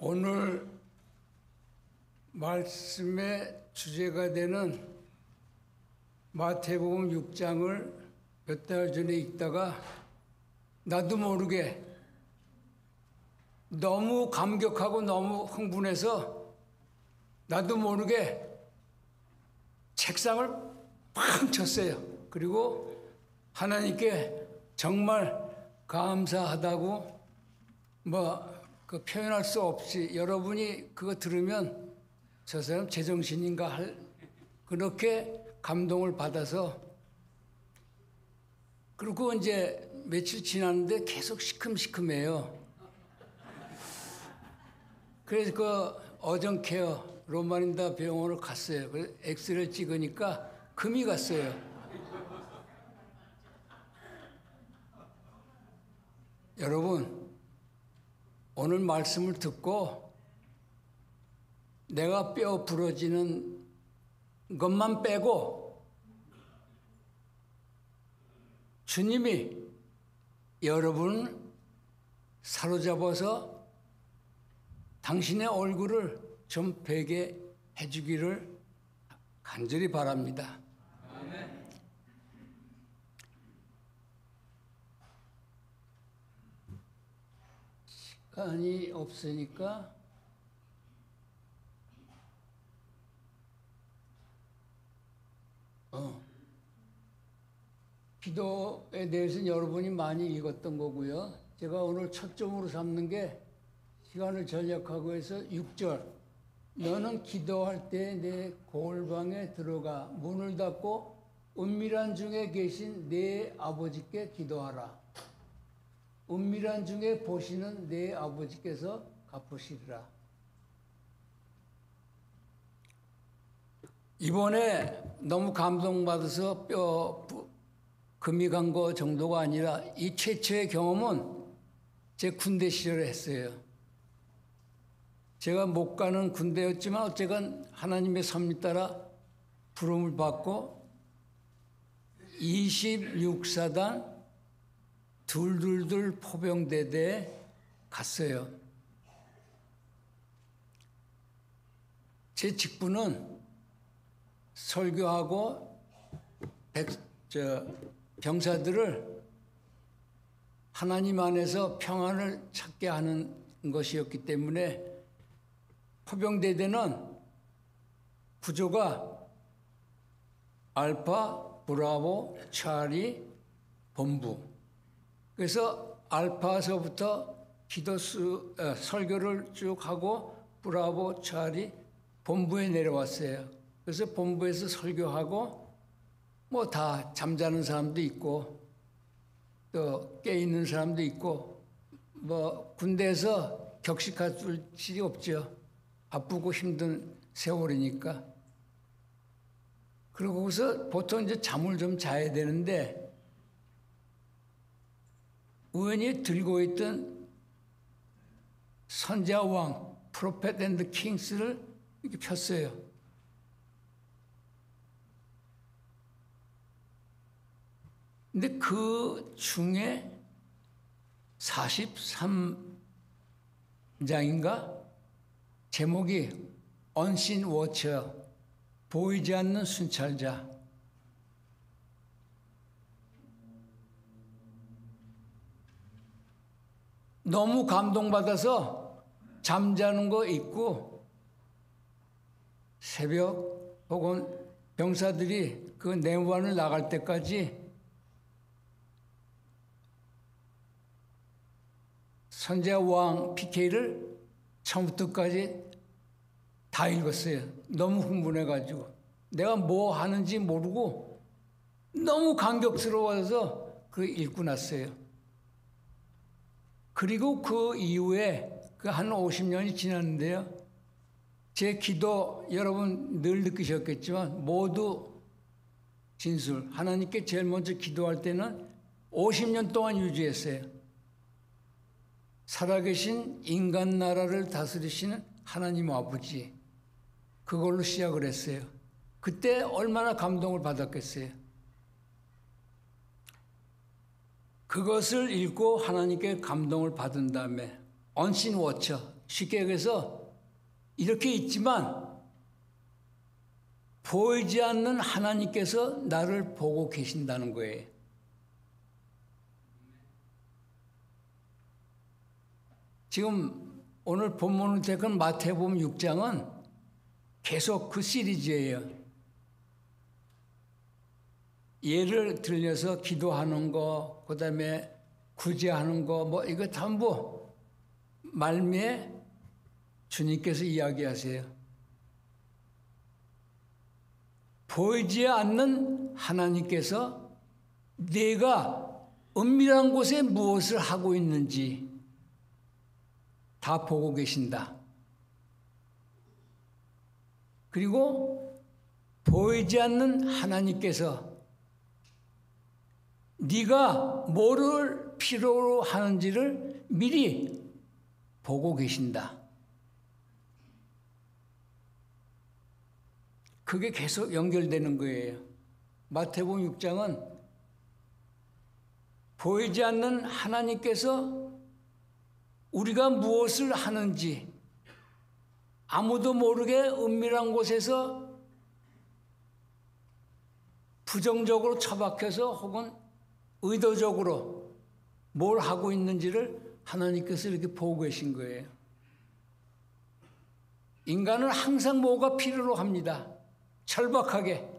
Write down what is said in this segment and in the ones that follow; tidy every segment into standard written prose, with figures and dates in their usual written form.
오늘 말씀의 주제가 되는 마태복음 6장을 몇 달 전에 읽다가 나도 모르게 너무 감격하고 너무 흥분해서 나도 모르게 책상을 팡 쳤어요. 그리고 하나님께 정말 감사하다고 그 표현할 수 없이 여러분이 그거 들으면 저 사람 제정신인가 할 그렇게 감동을 받아서 그리고 이제 며칠 지났는데 계속 시큼시큼해요. 그래서 그 어정케어 로마린다 병원을 갔어요. 그래서 엑스레이를 찍으니까 금이 갔어요. 여러분, 오늘 말씀을 듣고 내가 뼈 부러지는 것만 빼고 주님이 여러분을 사로잡아서 당신의 얼굴을 좀 뵈게 해주기를 간절히 바랍니다. 아멘. 시간이 없으니까 기도에 대해서는 여러분이 많이 읽었던 거고요. 제가 오늘 초점으로 삼는 게 시간을 전략하고 해서 6절. 너는 기도할 때 내 골방에 들어가 문을 닫고 은밀한 중에 계신 내 아버지께 기도하라. 은밀한 중에 보시는 내 아버지께서 갚으시리라. 이번에 너무 감동받아서 금이 간 거 정도가 아니라 이 최초의 경험은 제 군대 시절에 했어요. 제가 못 가는 군대였지만 어쨌건 하나님의 섭리 따라 부름을 받고 26사단 둘둘둘 포병대대에 갔어요. 제 직분은 설교하고 병사들을 하나님 안에서 평안을 찾게 하는 것이었기 때문에 포병대대는 구조가 알파, 브라보, 차리, 본부. 그래서 알파서부터 설교를 쭉 하고 브라보, 차리, 본부에 내려왔어요. 그래서 본부에서 설교하고 다 잠자는 사람도 있고 또 깨 있는 사람도 있고 군대에서 격식할 일이 없죠. 바쁘고 힘든 세월이니까. 그리고 거기서 보통 이제 잠을 좀 자야 되는데 우연히 들고 있던 선지자왕 프로페트 앤드 킹스를 이렇게 폈어요. 근데 그 중에 43장인가 제목이 Unseen Watcher, 보이지 않는 순찰자. 너무 감동받아서 잠자는 거 있고 새벽 혹은 병사들이 그 내무반을 나갈 때까지 선지자 왕 PK를 처음부터까지 다 읽었어요. 너무 흥분해가지고 내가 뭐 하는지 모르고 너무 감격스러워서 그걸 읽고 났어요. 그리고 그 이후에 한 50년이 지났는데요. 제 기도 여러분 늘 느끼셨겠지만 모두 진술. 하나님께 제일 먼저 기도할 때는 50년 동안 유지했어요. 살아계신 인간 나라를 다스리시는 하나님 아버지. 그걸로 시작을 했어요. 그때 얼마나 감동을 받았겠어요. 그것을 읽고 하나님께 감동을 받은 다음에 언신 워처, 쉽게 얘기해서 이렇게 있지만 보이지 않는 하나님께서 나를 보고 계신다는 거예요. 지금 오늘 본문을 택한 마태복음 6장은 계속 그 시리즈예요. 예를 들려서 기도하는 거, 그 다음에 구제하는 거, 뭐 이거 전부 말미에 주님께서 이야기하세요. 보이지 않는 하나님께서 내가 은밀한 곳에 무엇을 하고 있는지 다 보고 계신다. 그리고 보이지 않는 하나님께서 네가 뭐를 필요로 하는지를 미리 보고 계신다. 그게 계속 연결되는 거예요. 마태복음 6장은 보이지 않는 하나님께서 우리가 무엇을 하는지 아무도 모르게 은밀한 곳에서 부정적으로 처박혀서 혹은 의도적으로 뭘 하고 있는지를 하나님께서 이렇게 보고 계신 거예요. 인간은 항상 뭐가 필요로 합니다. 절박하게.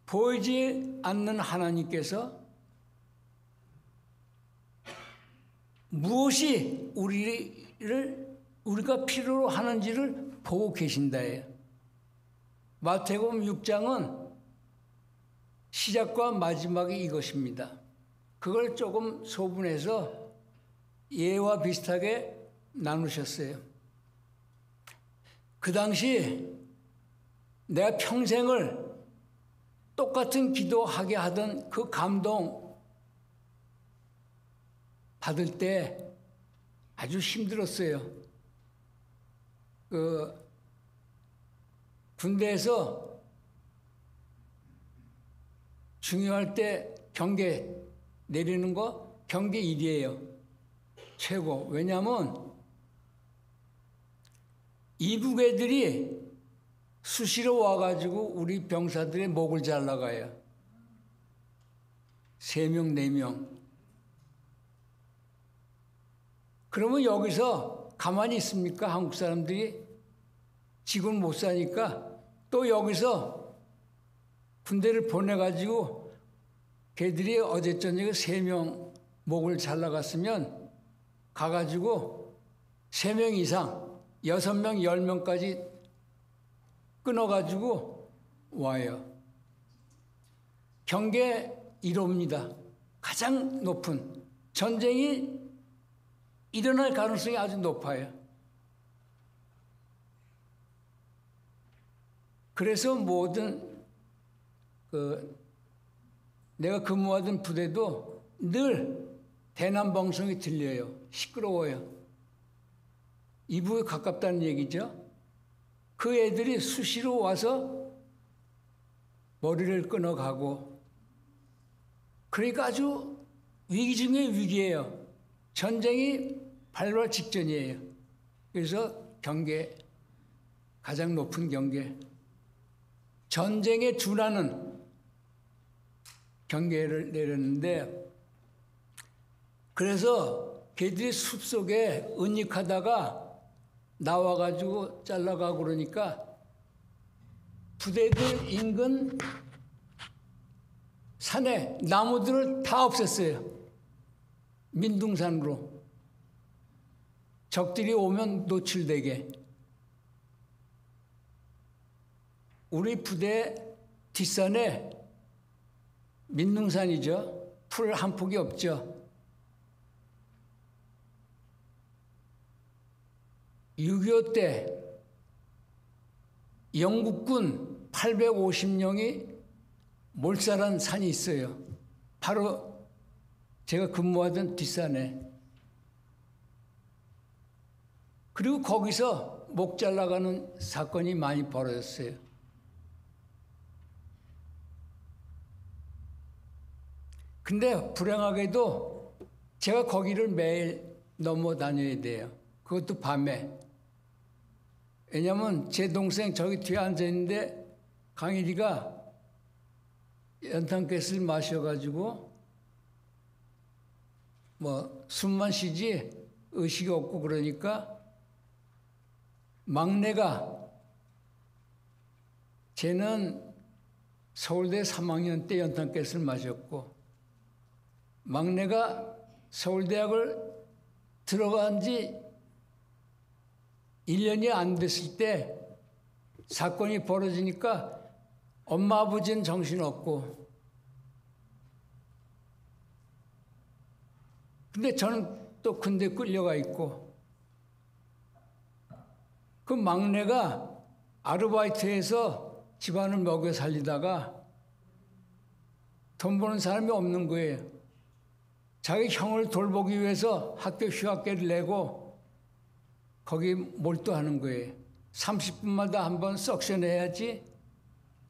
보이지 않는 하나님께서 무엇이 우리가 필요로 하는지를 보고 계신다예요. 마태복음 6장은 시작과 마지막이 이것입니다. 그걸 조금 소분해서 예와 비슷하게 나누셨어요. 그 당시 내가 평생을 똑같은 기도하게 하던 그 감동 받을 때 아주 힘들었어요. 군대에서 중요할 때 경계 내리는 거 경계 1위예요. 최고. 왜냐하면 이북 애들이 수시로 와가지고 우리 병사들의 목을 잘라가요. 3명, 4명. 그러면 여기서 가만히 있습니까? 한국 사람들이 지금 못 사니까 또 여기서 군대를 보내가지고 걔들이 어제 저녁에 3명 목을 잘라갔으면 가가지고 3명 이상 6명, 10명까지 끊어가지고 와요. 경계 1호입니다. 가장 높은. 전쟁이 일어날 가능성이 아주 높아요. 그래서 모든 내가 근무하던 부대도 늘 대남방송이 들려요. 시끄러워요. 이북에 가깝다는 얘기죠. 그 애들이 수시로 와서 머리를 끊어가고 그러니까 아주 위기 중에 위기예요. 전쟁이 발발 직전이에요. 그래서 경계, 가장 높은 경계, 전쟁에 준하는 경계를 내렸는데 그래서 걔들이 숲속에 은닉하다가 나와가지고 잘라가고 그러니까 부대들 인근 산에 나무들을 다 없앴어요. 민둥산으로. 적들이 오면 노출되게. 우리 부대 뒷산에 민둥산이죠. 풀 한 폭이 없죠. 6.25 때 영국군 850명이 몰살한 산이 있어요. 바로 제가 근무하던 뒷산에. 그리고 거기서 목 잘라가는 사건이 많이 벌어졌어요. 근데 불행하게도 제가 거기를 매일 넘어 다녀야 돼요. 그것도 밤에. 왜냐면 제 동생 저기 뒤에 앉아있는데 강일이가 연탄가스를 마셔가지고 뭐 숨만 쉬지 의식이 없고 그러니까 막내가 쟤는 서울대 3학년 때 연탄가스를 마셨고 막내가 서울대학을 들어간 지 1년이 안 됐을 때 사건이 벌어지니까 엄마 아버지는 정신없고 근데 저는 또 군대 끌려가 있고 그 막내가 아르바이트해서 집안을 먹여 살리다가 돈 버는 사람이 없는 거예요. 자기 형을 돌보기 위해서 학교 휴학계를 내고 거기 몰두하는 거예요. 30분마다 한번 석션해야지.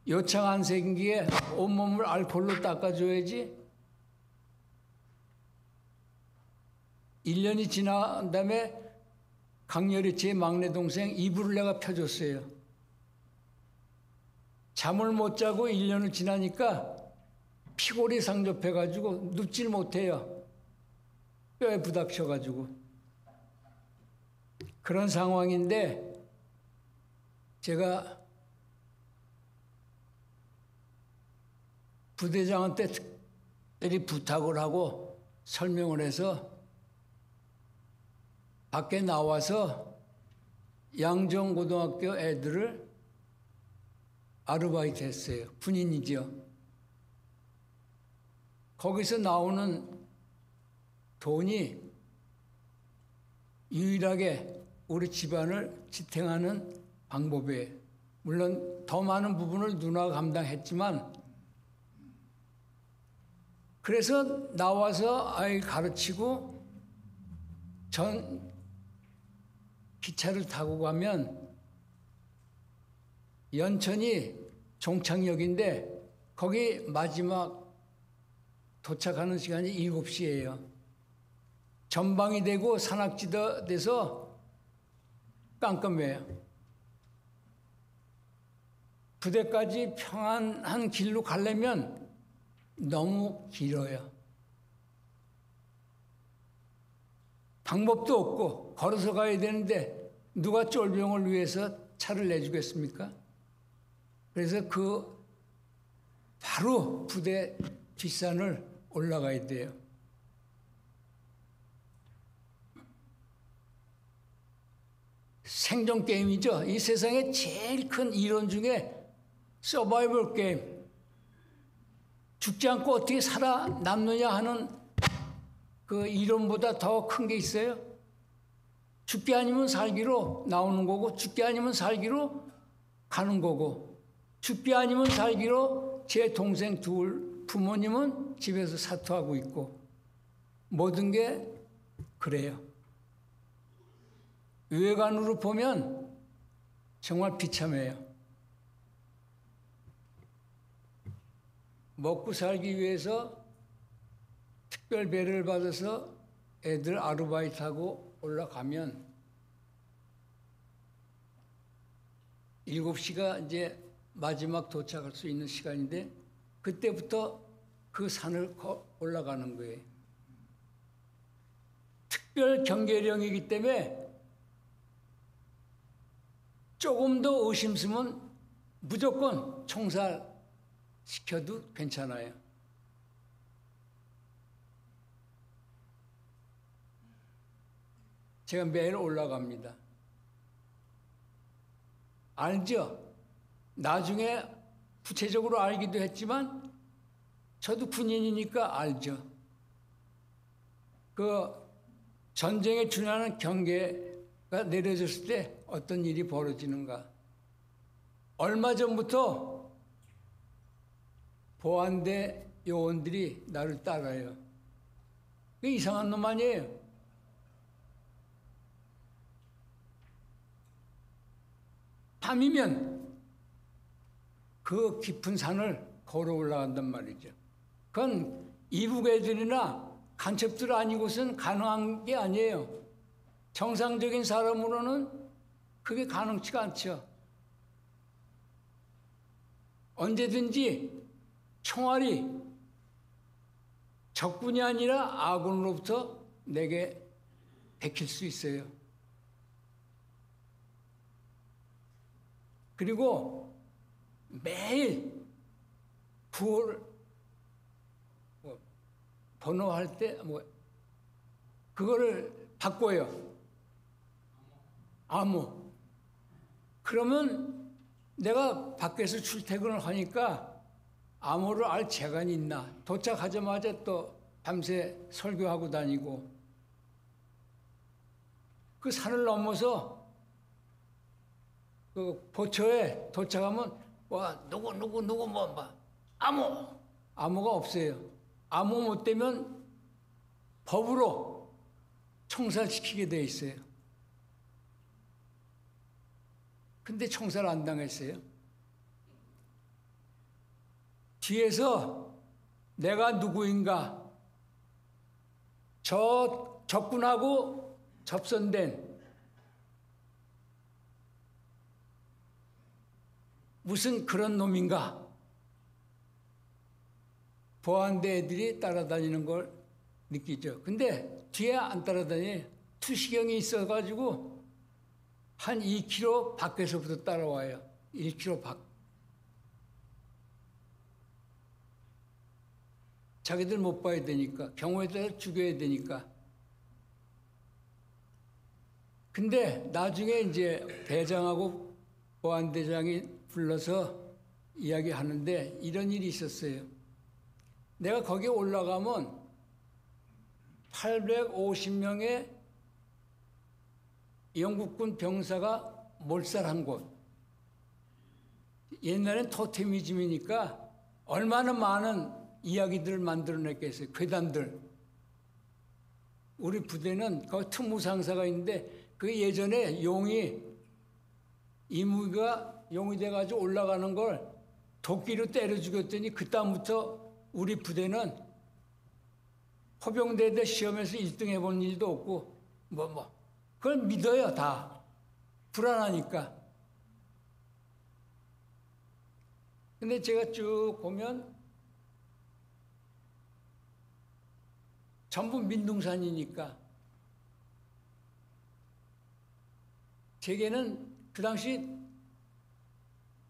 요창 안 생기게 온몸을 알코올로 닦아줘야지. 1년이 지난 다음에 강렬히 제 막내 동생 이불을 내가 펴줬어요. 잠을 못 자고 1년을 지나니까 피골이 상접해가지고 눕질 못해요. 뼈에 부닥쳐가지고. 그런 상황인데 제가 부대장한테 특별히 부탁을 하고 설명을 해서 밖에 나와서 양정고등학교 애들을 아르바이트 했어요. 군인이죠. 거기서 나오는 돈이 유일하게 우리 집안을 지탱하는 방법이에요. 물론 더 많은 부분을 누나가 감당했지만 그래서 나와서 아이 가르치고 전 기차를 타고 가면 연천이 종착역인데 거기 마지막 도착하는 시간이 7시예요. 전방이 되고 산악지대 돼서 깜깜해요. 부대까지 평안한 길로 가려면 너무 길어요. 방법도 없고 걸어서 가야 되는데 누가 쫄병을 위해서 차를 내주겠습니까? 그래서 그 바로 부대 뒷산을 올라가야 돼요. 생존 게임이죠. 이 세상에 제일 큰 이론 중에 서바이벌 게임. 죽지 않고 어떻게 살아남느냐 하는 그 이론보다 더 큰 게 있어요? 죽기 아니면 살기로 나오는 거고 죽기 아니면 살기로 가는 거고 죽기 아니면 살기로 제 동생 둘 부모님은 집에서 사투하고 있고 모든 게 그래요. 외관으로 보면 정말 비참해요. 먹고 살기 위해서 특별 배려를 받아서 애들 아르바이트하고 올라가면 7시가 이제 마지막 도착할 수 있는 시간인데 그때부터 그 산을 올라가는 거예요. 특별 경계령이기 때문에 조금 더 의심스면 무조건 총살시켜도 괜찮아요. 제가 매일 올라갑니다. 알죠? 나중에 구체적으로 알기도 했지만 저도 군인이니까 알죠. 그 전쟁에 준하는 경계가 내려졌을 때 어떤 일이 벌어지는가. 얼마 전부터 보안대 요원들이 나를 따라요. 그 이상한 놈 아니에요. 밤이면 그 깊은 산을 걸어 올라간단 말이죠. 그건 이북 애들이나 간첩들 아니고선 가능한 게 아니에요. 정상적인 사람으로는 그게 가능치가 않죠. 언제든지 총알이 적군이 아니라 아군으로부터 내게 베낄 수 있어요. 그리고 매일 구호를 번호할 때 그거를 바꿔요. 암호. 그러면 내가 밖에서 출퇴근을 하니까 암호를 알 재간이 있나. 도착하자마자 또 밤새 설교하고 다니고. 그 산을 넘어서 그 포처에 도착하면 와 누구 암호가 없어요. 암호 못 되면 법으로 총살시키게 돼 있어요. 근데 총살 안 당했어요. 뒤에서 내가 누구인가 저 적군하고 접선된 무슨 그런 놈인가 보안대 애들이 따라다니는 걸 느끼죠. 근데 뒤에 안 따라다니 투시경이 있어가지고 한 2km 밖에서부터 따라와요. 1km 밖. 자기들 못 봐야 되니까 경우에 따라 죽여야 되니까. 근데 나중에 이제 대장하고 보안대장이 불러서 이야기하는데 이런 일이 있었어요. 내가 거기에 올라가면 850명의 영국군 병사가 몰살한 곳. 옛날엔 토테미즘이니까 얼마나 많은 이야기들을 만들어냈겠어요. 괴담들. 우리 부대는 거기 특무상사가 있는데 그 예전에 이무기가 용이 돼가지고 올라가는 걸 도끼로 때려 죽였더니 그다음부터 우리 부대는 허병대대 시험에서 1등 해본 일도 없고 그걸 믿어요. 다 불안하니까. 근데 제가 쭉 보면 전부 민둥산이니까 제게는 그 당시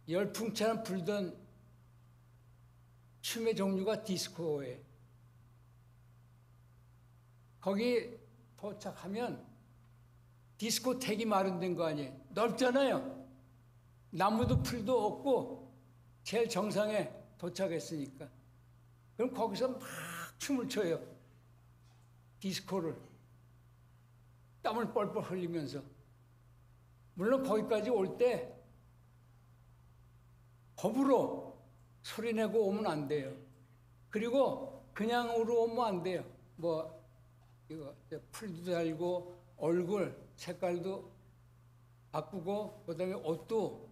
열풍처럼 불던 춤의 종류가 디스코예요. 거기 도착하면 디스코텍이 마련된 거 아니에요. 넓잖아요. 나무도 풀도 없고 제일 정상에 도착했으니까. 그럼 거기서 막 춤을 춰요. 디스코를. 땀을 뻘뻘 흘리면서. 물론 거기까지 올 때 법으로 소리내고 오면 안 돼요. 그리고 그냥으로 오면 안 돼요. 이거 풀도 달고 얼굴 색깔도 바꾸고 그다음에 옷도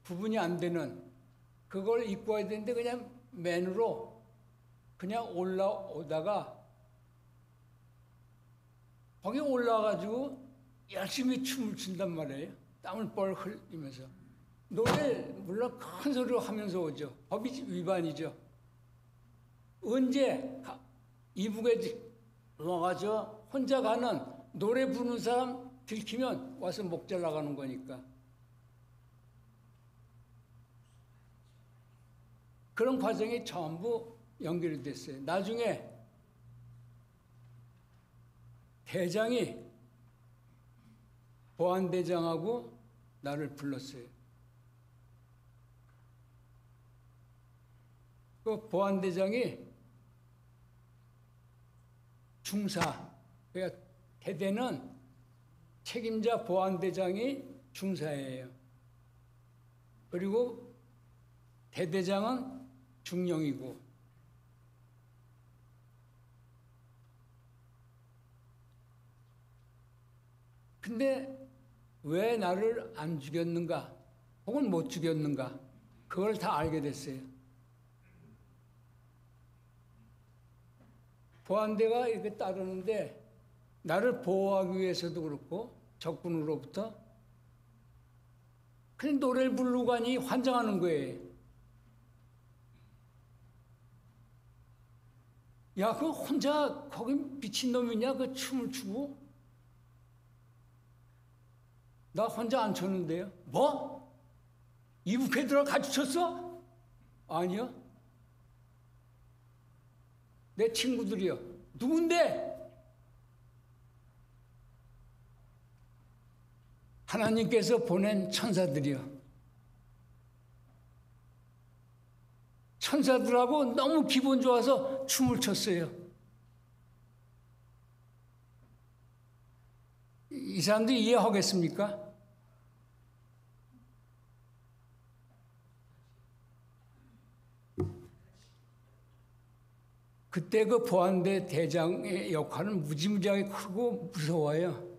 구분이 안 되는 그걸 입고 와야 되는데 그냥 맨으로 그냥 올라오다가 거기 올라와가지고 열심히 춤을 춘단 말이에요. 땀을 뻘 흘리면서. 노래 물론 큰 소리로 하면서 오죠. 법이 위반이죠. 언제 이북에 와가지고 혼자 가는 노래 부르는 사람 들키면 와서 목잘 나가는 거니까. 그런 과정이 전부 연결이 됐어요. 나중에 대장이 보안대장하고 나를 불렀어요. 그 보안대장이 중사, 그러니까 대대는 책임자 보안대장이 중사예요. 그리고 대대장은 중령이고. 근데 왜 나를 안 죽였는가, 혹은 못 죽였는가, 그걸 다 알게 됐어요. 보안대가 이렇게 따르는데 나를 보호하기 위해서도 그렇고 적군으로부터 그냥 노래를 부르고 가니 환장하는 거예요. 야, 그 혼자 거기 미친놈이냐? 그 춤을 추고? 나 혼자 안 췄는데요. 뭐? 이북애들하고 같이 췄어? 아니요. 내 친구들이요. 누군데? 하나님께서 보낸 천사들이요. 천사들하고 너무 기분 좋아서 춤을 췄어요. 이 사람들이 이해하겠습니까? 그때 그 보안대 대장의 역할은 무지무지하게 크고 무서워요.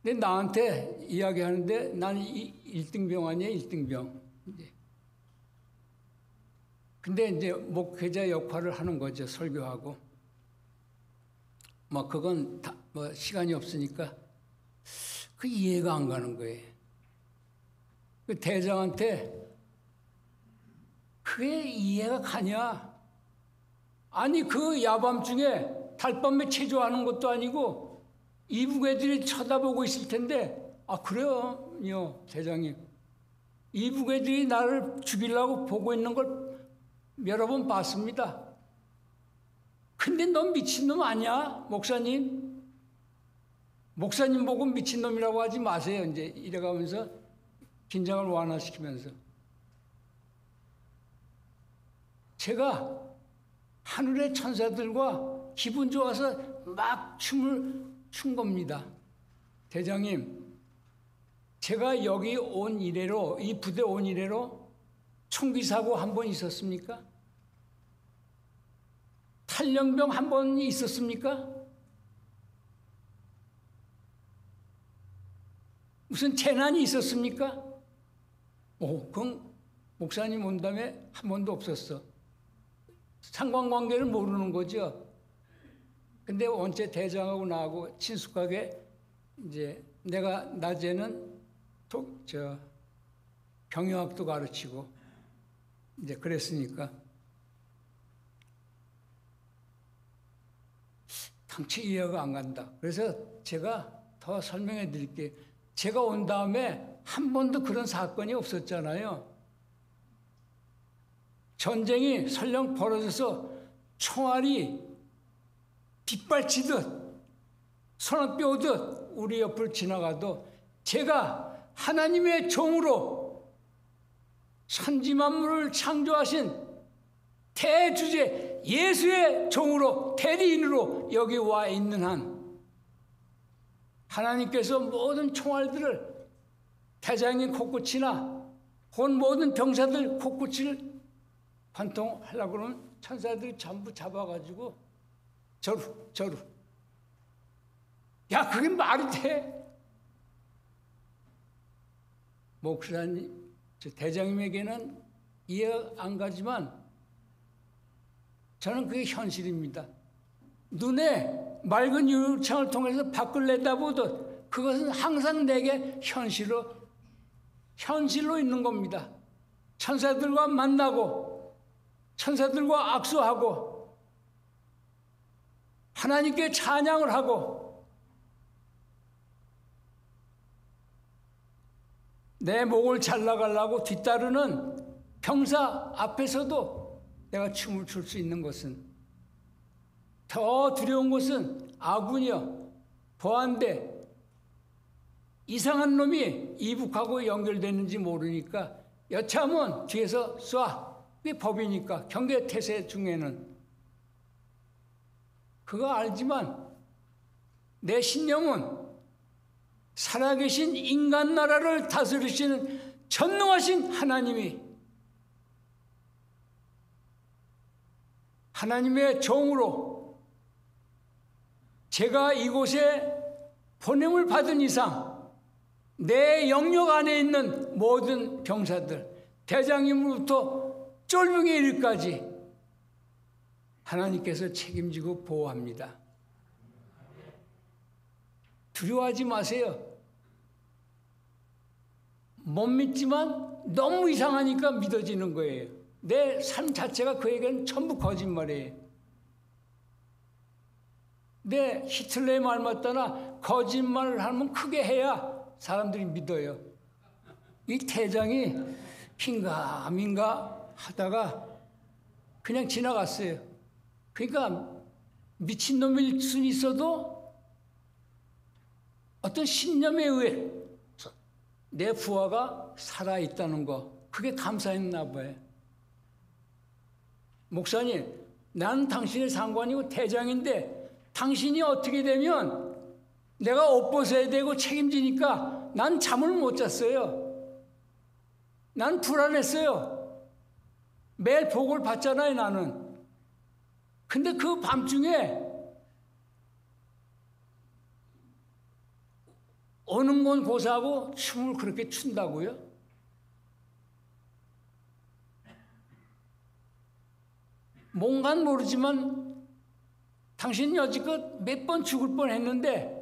근데 나한테 이야기하는데 나는 1등병 아니야, 1등병. 근데 이제 목회자 역할을 하는 거죠, 설교하고. 뭐 그건 다 뭐 시간이 없으니까 그 이해가 안 가는 거예요. 그 대장한테 그게 이해가 가냐? 아니 그 야밤중에 달밤에 체조하는 것도 아니고 이북 애들이 쳐다보고 있을 텐데 아 그래요, 대장님. 이북 애들이 나를 죽이려고 보고 있는 걸 여러 번 봤습니다. 근데 넌 미친놈 아니야, 목사님? 목사님 보고 미친놈이라고 하지 마세요. 이제 이래가면서 긴장을 완화시키면서. 제가 하늘의 천사들과 기분 좋아서 막 춤을 춘 겁니다. 대장님, 제가 여기 온 이래로, 이 부대 온 이래로 총기 사고 한 번 있었습니까? 탈영병 한 번 있었습니까? 무슨 재난이 있었습니까? 그건 목사님 온 다음에 한 번도 없었어. 상관관계를 모르는 거죠. 근데 원체 대장하고 나하고 친숙하게 이제 내가 낮에는 경영학도 가르치고 이제 그랬으니까 당최 이해가 안 간다. 그래서 제가 더 설명해 드릴게요. 제가 온 다음에 한 번도 그런 사건이 없었잖아요. 전쟁이 설령 벌어져서 총알이 빗발치듯 소나비 오듯 우리 옆을 지나가도 제가 하나님의 종으로 천지만물을 창조하신 대주제 예수의 종으로 대리인으로 여기 와 있는 한 하나님께서 모든 총알들을 대장인 코끝이나 혹은 모든 병사들 코끝을 관통하려고 그러면 천사들이 전부 잡아가지고 저루. 야, 그게 말이 돼? 목사님, 대장님에게는 이해 안 가지만 저는 그게 현실입니다. 눈에 맑은 유리창을 통해서 밖을 내다보듯 그것은 항상 내게 현실로 있는 겁니다. 천사들과 만나고 천사들과 악수하고 하나님께 찬양을 하고 내 목을 잘라가려고 뒤따르는 병사 앞에서도 내가 춤을 출 수 있는 것은 더 두려운 것은 아군이요, 보안대, 이상한 놈이 이북하고 연결되는지 모르니까 여차하면 뒤에서 쏴. 그게 법이니까 경계태세 중에는. 그거 알지만 내 신념은 살아계신 인간 나라를 다스리시는 전능하신 하나님이 하나님의 종으로 제가 이곳에 보냄을 받은 이상 내 영역 안에 있는 모든 병사들, 대장님으로부터 쫄병에 이르기까지 하나님께서 책임지고 보호합니다. 두려워하지 마세요. 못 믿지만 너무 이상하니까 믿어지는 거예요. 내 삶 자체가 그에게는 전부 거짓말이에요. 내 히틀러의 말 맞다나 거짓말을 하면 크게 해야 사람들이 믿어요. 이 대장이 흰가 민가 하다가 그냥 지나갔어요. 그러니까 미친놈일 수는 있어도 어떤 신념에 의해 내 부하가 살아있다는 거, 그게 감사했나 봐요. 목사님, 나는 당신의 상관이고 대장인데 당신이 어떻게 되면 내가 옷 벗어야 되고 책임지니까 난 잠을 못 잤어요. 난 불안했어요. 매일 보고를 받잖아요, 나는. 근데 그 밤중에 오는 건 고사하고 춤을 그렇게 춘다고요? 뭔간 모르지만 당신이 여지껏 몇 번 죽을 뻔했는데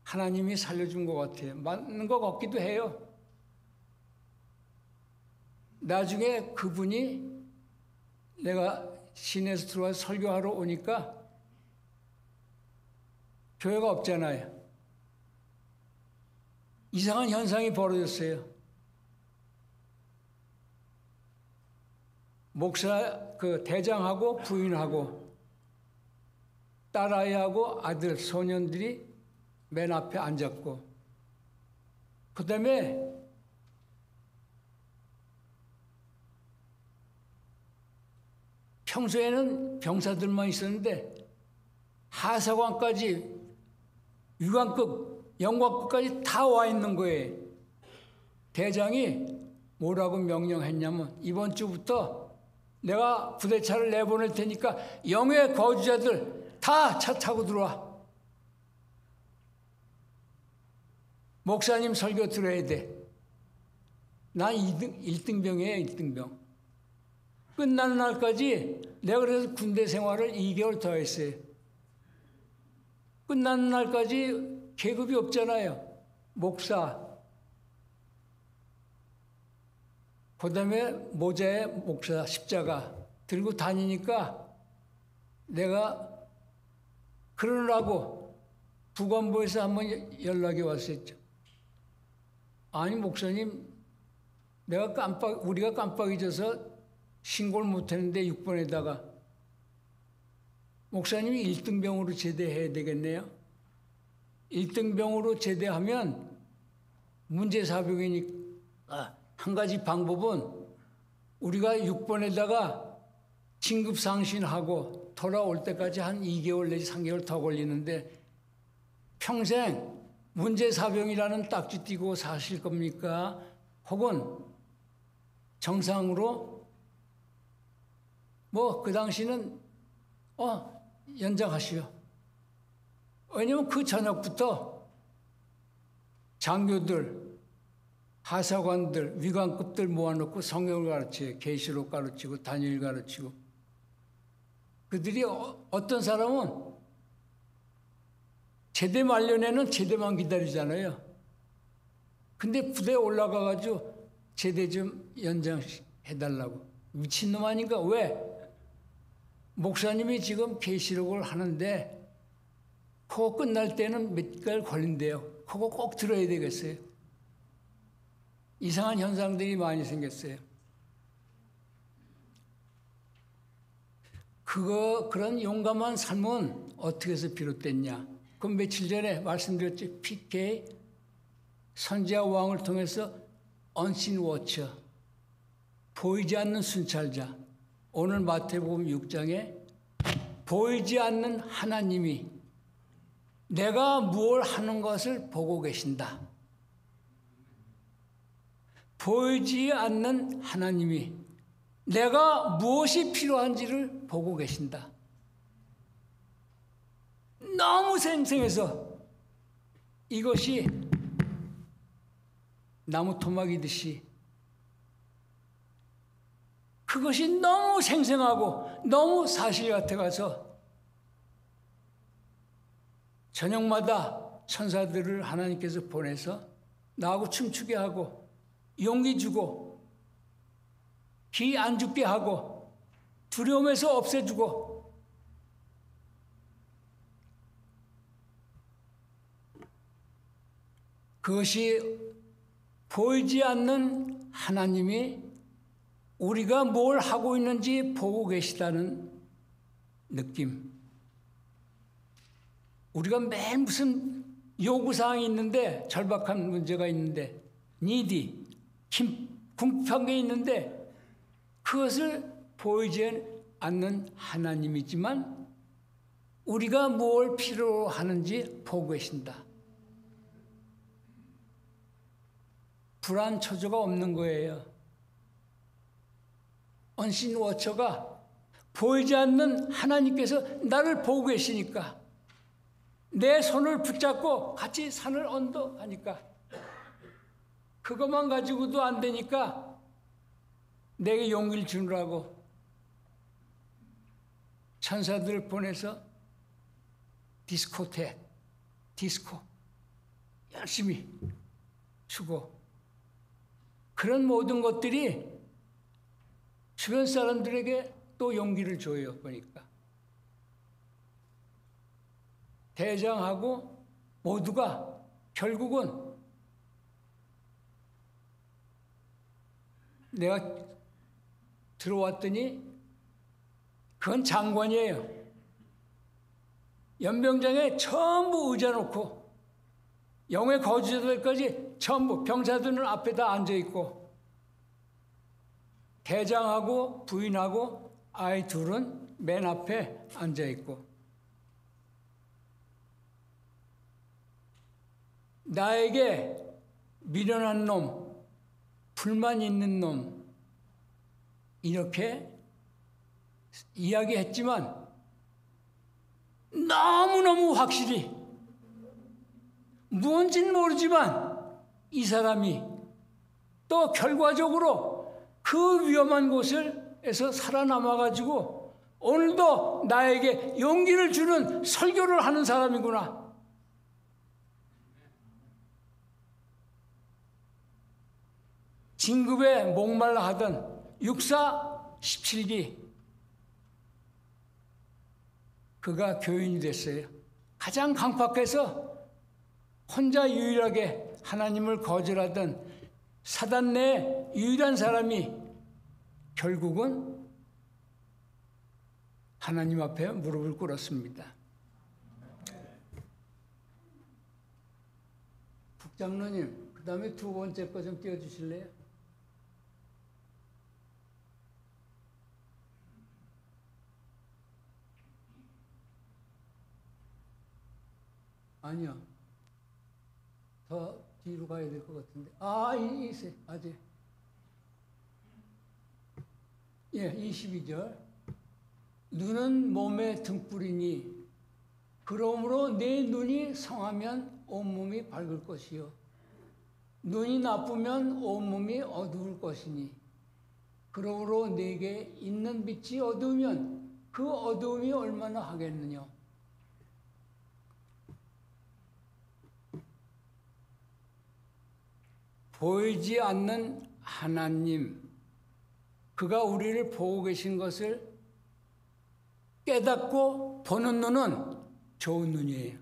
하나님이 살려준 것 같아요. 맞는 것 같기도 해요. 나중에 그분이 내가 시내에서 들어와서 설교하러 오니까 교회가 없잖아요. 이상한 현상이 벌어졌어요. 목사 그 대장하고 부인하고 딸아이하고 아들 소년들이 맨 앞에 앉았고, 그 다음에 평소에는 병사들만 있었는데 하사관까지 위관급, 영관급까지 다 와 있는 거예요. 대장이 뭐라고 명령했냐면 이번 주부터 내가 부대차를 내보낼 테니까 영해 거주자들 다 차 타고 들어와. 목사님 설교 들어야 돼. 난 1등병이에요, 1등병. 끝나는 날까지 내가 그래서 군대 생활을 2개월 더 했어요. 끝나는 날까지 계급이 없잖아요. 목사. 그 다음에 모자에 목사 십자가 들고 다니니까 내가 그러라고 부관부에서 한번 연락이 왔었죠. 아니 목사님, 우리가 깜빡 잊어서 신고를 못했는데 6번에다가 목사님이 1등병으로 제대해야 되겠네요. 1등병으로 제대하면 문제사병이니까 한 가지 방법은 우리가 6번에다가 진급상신하고 돌아올 때까지 한 2개월 내지 3개월 더 걸리는데 평생 문제사병이라는 딱지 띄고 사실 겁니까? 혹은 정상으로 그 당시는 연장하시오. 왜냐면 그 저녁부터 장교들, 하사관들, 위관급들 모아놓고 성경을 가르쳐요. 계시록 가르치고 다니엘 가르치고. 그들이 어떤 사람은 제대 말년에는 제대만 기다리잖아요. 근데 부대에 올라가가지고 제대 좀 연장해달라고. 미친놈 아닌가? 왜? 목사님이 지금 계시록을 하는데 그거 끝날 때는 몇 개월 걸린대요. 그거 꼭 들어야 되겠어요. 이상한 현상들이 많이 생겼어요. 그런 용감한 삶은 어떻게 해서 비롯됐냐? 그럼 며칠 전에 말씀드렸죠. PK 선지자 왕을 통해서 언신 워처, 보이지 않는 순찰자. 오늘 마태복음 6장에 보이지 않는 하나님이 내가 무엇을 하는 것을 보고 계신다. 보이지 않는 하나님이 내가 무엇이 필요한지를 보고 계신다. 너무 생생해서 이것이 나무 토막이듯이 그것이 너무 생생하고 너무 사실 같아가서 저녁마다 천사들을 하나님께서 보내서 나하고 춤추게 하고 용기 주고 기 안 죽게 하고 두려움에서 없애주고 그것이 보이지 않는 하나님이 우리가 뭘 하고 있는지 보고 계시다는 느낌. 우리가 매일 무슨 요구사항이 있는데 절박한 문제가 있는데 니디, 궁핍한 게 있는데 그것을 보이지 않는 하나님이지만 우리가 뭘 필요로 하는지 보고 계신다. 불안 초조가 없는 거예요. 언신 워처가 보이지 않는 하나님께서 나를 보고 계시니까 내 손을 붙잡고 같이 산을 언더 하니까 그것만 가지고도 안 되니까 내게 용기를 주느라고 천사들을 보내서 디스코 열심히 추고 그런 모든 것들이 주변 사람들에게 또 용기를 줘요. 보니까 대장하고 모두가 결국은 내가 들어왔더니 그건 장관이에요. 연병장에 전부 의자 놓고 영의 거주자들까지 전부 병사들은 앞에 다 앉아있고 대장하고 부인하고 아이 둘은 맨 앞에 앉아있고 나에게 미련한 놈, 불만 있는 놈 이렇게 이야기했지만 너무너무 확실히 무언지는 모르지만 이 사람이 또 결과적으로 그 위험한 곳에서 살아남아가지고 오늘도 나에게 용기를 주는 설교를 하는 사람이구나. 진급에 목말라 하던 육사 17기 그가 교인이 됐어요. 가장 강팍해서 혼자 유일하게 하나님을 거절하던 사단 내 유일한 사람이 결국은 하나님 앞에 무릎을 꿇었습니다. 북장로님, 그 다음에 두 번째 거 좀 띄워주실래요? 아니요. 더 뒤로 가야 될 것 같은데. 있어요. 아직. 예, 22절. 눈은 몸의 등불이니 그러므로 내 눈이 성하면 온몸이 밝을 것이요. 눈이 나쁘면 온몸이 어두울 것이니 그러므로 내게 있는 빛이 어두우면 그 어두움이 얼마나 하겠느냐. 보이지 않는 하나님, 그가 우리를 보고 계신 것을 깨닫고 보는 눈은 좋은 눈이에요.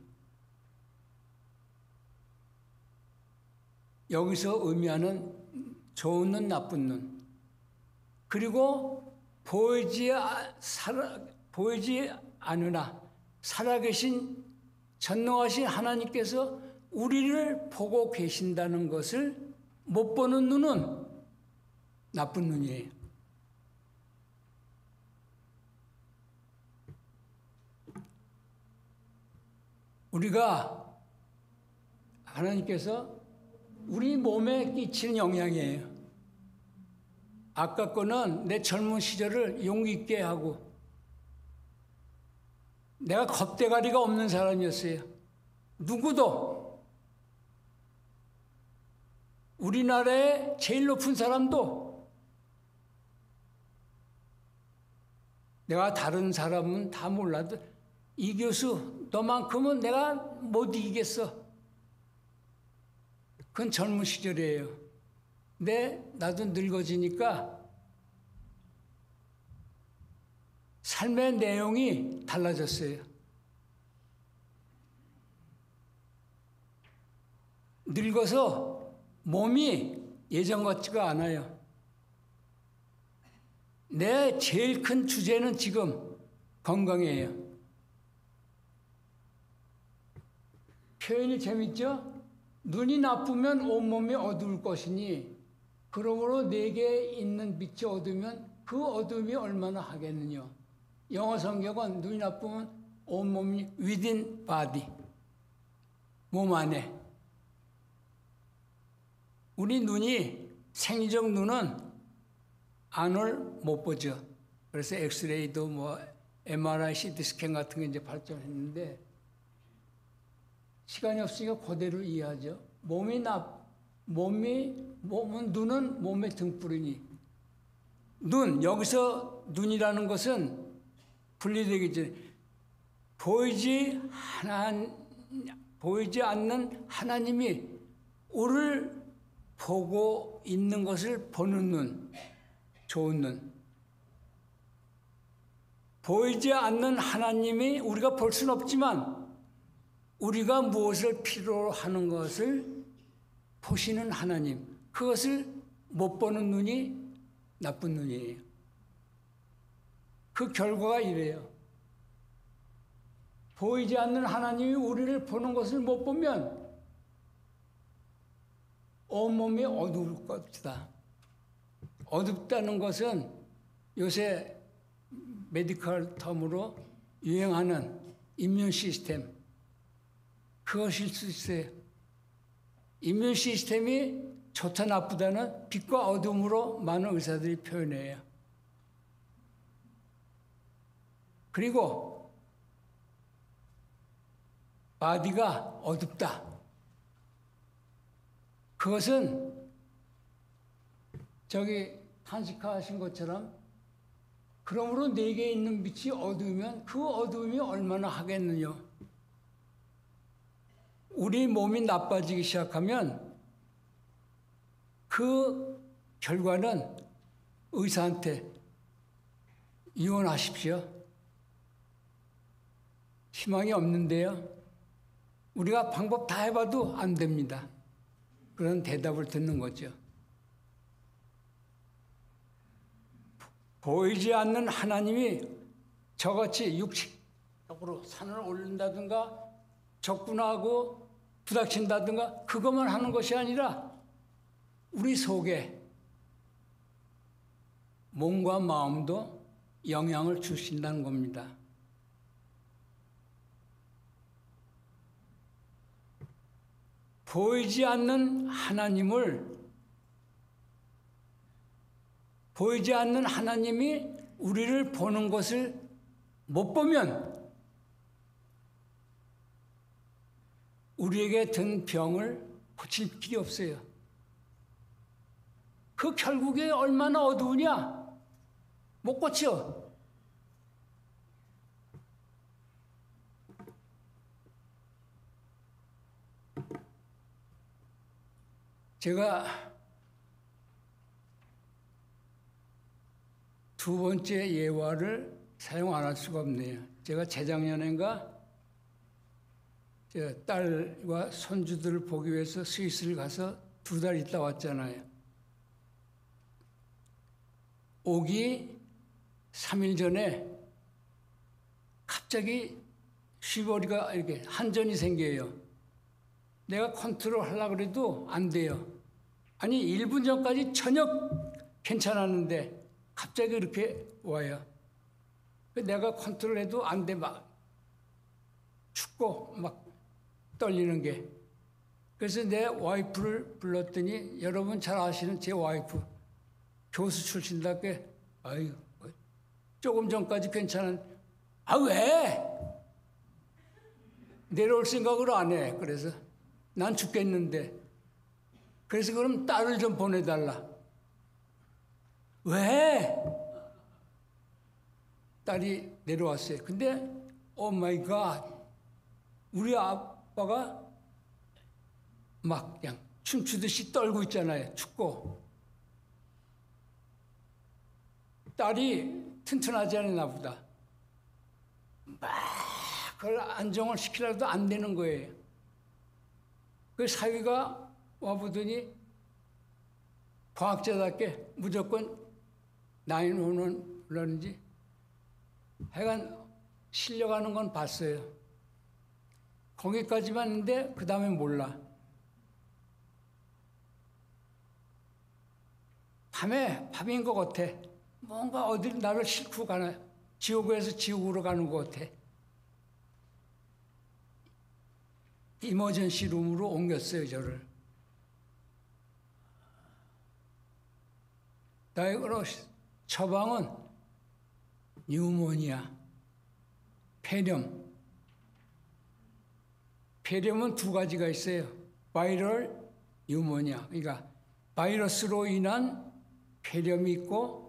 여기서 의미하는 좋은 눈, 나쁜 눈. 그리고 보이지 않으나 살아계신 전능하신 하나님께서 우리를 보고 계신다는 것을 못 보는 눈은 나쁜 눈이에요. 우리가 하나님께서 우리 몸에 끼치는 영향이에요. 아까 거는 내 젊은 시절을 용기 있게 하고 내가 겁대가리가 없는 사람이었어요. 누구도 우리나라의 제일 높은 사람도 내가 다른 사람은 다 몰라도 이 교수 너만큼은 내가 못 이기겠어. 그건 젊은 시절이에요. 근데 나도 늙어지니까 삶의 내용이 달라졌어요. 늙어서 몸이 예전 같지가 않아요. 내 제일 큰 주제는 지금 건강이에요. 표현이 재밌죠? 눈이 나쁘면 온몸이 어두울 것이니 그러므로 내게 있는 빛이 어두우면 그 어둠이 얼마나 하겠느냐. 영어 성경은 눈이 나쁘면 온몸이 within body, 몸 안에. 우리 눈이 생리적 눈은 안을 못 보죠. 그래서 엑스레이도 뭐 MRI, CT 스캔 같은 게 이제 발전했는데 시간이 없으니까 그대로 이해하죠. 몸은 눈은 몸의 등불이니 눈 여기서 눈이라는 것은 분리되기 전에 보이지 않는 하나님이 우리를 보고 있는 것을 보는 눈, 좋은 눈. 보이지 않는 하나님이 우리가 볼 수는 없지만 우리가 무엇을 필요로 하는 것을 보시는 하나님, 그것을 못 보는 눈이 나쁜 눈이에요. 그 결과가 이래요. 보이지 않는 하나님이 우리를 보는 것을 못 보면 온몸이 어두울 것이다. 어둡다는 것은 요새 메디컬 텀으로 유행하는 이뮨 시스템, 그것일 수 있어요. 이뮨 시스템이 좋다 나쁘다는 빛과 어둠으로 많은 의사들이 표현해요. 그리고 바디가 어둡다. 그것은 저기 탄식하신 것처럼 그러므로 내게 있는 빛이 어두우면 그 어두움이 얼마나 하겠느냐. 우리 몸이 나빠지기 시작하면 그 결과는 의사한테 이혼하십시오. 희망이 없는데요. 우리가 방법 다 해봐도 안 됩니다. 그런 대답을 듣는 거죠. 보이지 않는 하나님이 저같이 육식적으로 산을 오른다든가 적군하고 부닥친다든가 그것만 하는 것이 아니라 우리 속에 몸과 마음도 영향을 주신다는 겁니다. 보이지 않는 하나님이 우리를 보는 것을 못 보면 우리에게 든 병을 고칠 필요 없어요. 그 결국에 얼마나 어두우냐? 못 고쳐. 제가 두 번째 예화를 사용 안 할 수가 없네요. 제가 재작년인가 제 딸과 손주들을 보기 위해서 스위스를 가서 2달 있다 왔잖아요. 오기 3일 전에 갑자기 쉬버리가 이렇게 한전이 생겨요. 내가 컨트롤 하려고 해도 안 돼요. 아니 1분 전까지 전혀 괜찮았는데 갑자기 이렇게 와요. 내가 컨트롤해도 안 돼. 막 춥고 막 떨리는 게. 그래서 내 와이프를 불렀더니 여러분 잘 아시는 제 와이프 교수 출신답게 아유 조금 전까지 괜찮은 아 왜? 내려올 생각을 안 해. 그래서 난 죽겠는데. 그래서 그럼 딸을 좀 보내달라. 왜? 딸이 내려왔어요. 근데 오 마이 갓, 우리 아빠가 막 그냥 춤추듯이 떨고 있잖아요. 춥고. 딸이 튼튼하지 않나 보다. 막 그걸 안정을 시키려도 안 되는 거예요. 그 사위가 와보더니 과학자답게 무조건 911 불렀는지 하여간 실려가는 건 봤어요. 거기까지만 했는데 그 다음에 몰라. 밤인 것 같아. 뭔가 어딜 나를 싣고 가나, 지옥에서 지옥으로 가는 것 같아. 이머전시 룸으로 옮겼어요, 저를. 다이그노시스, 처방은 뉴모니아, 폐렴. 폐렴은 두 가지가 있어요. 바이럴 뉴모니아, 그러니까 바이러스로 인한 폐렴이 있고,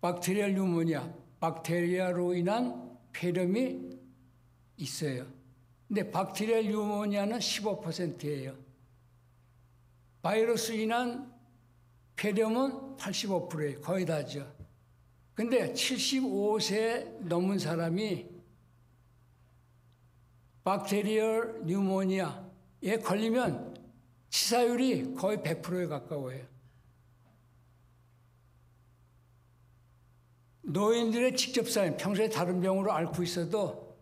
박테리아 뉴모니아, 박테리아로 인한 폐렴이 있어요. 근데 박테리아 뉴모니아는 15%예요. 바이러스 인한 폐렴은 85%예요. 거의 다죠. 근데 75세 넘은 사람이 박테리아 뉴모니아에 걸리면 치사율이 거의 100%에 가까워요. 노인들의 직접 사연, 평소에 다른 병으로 앓고 있어도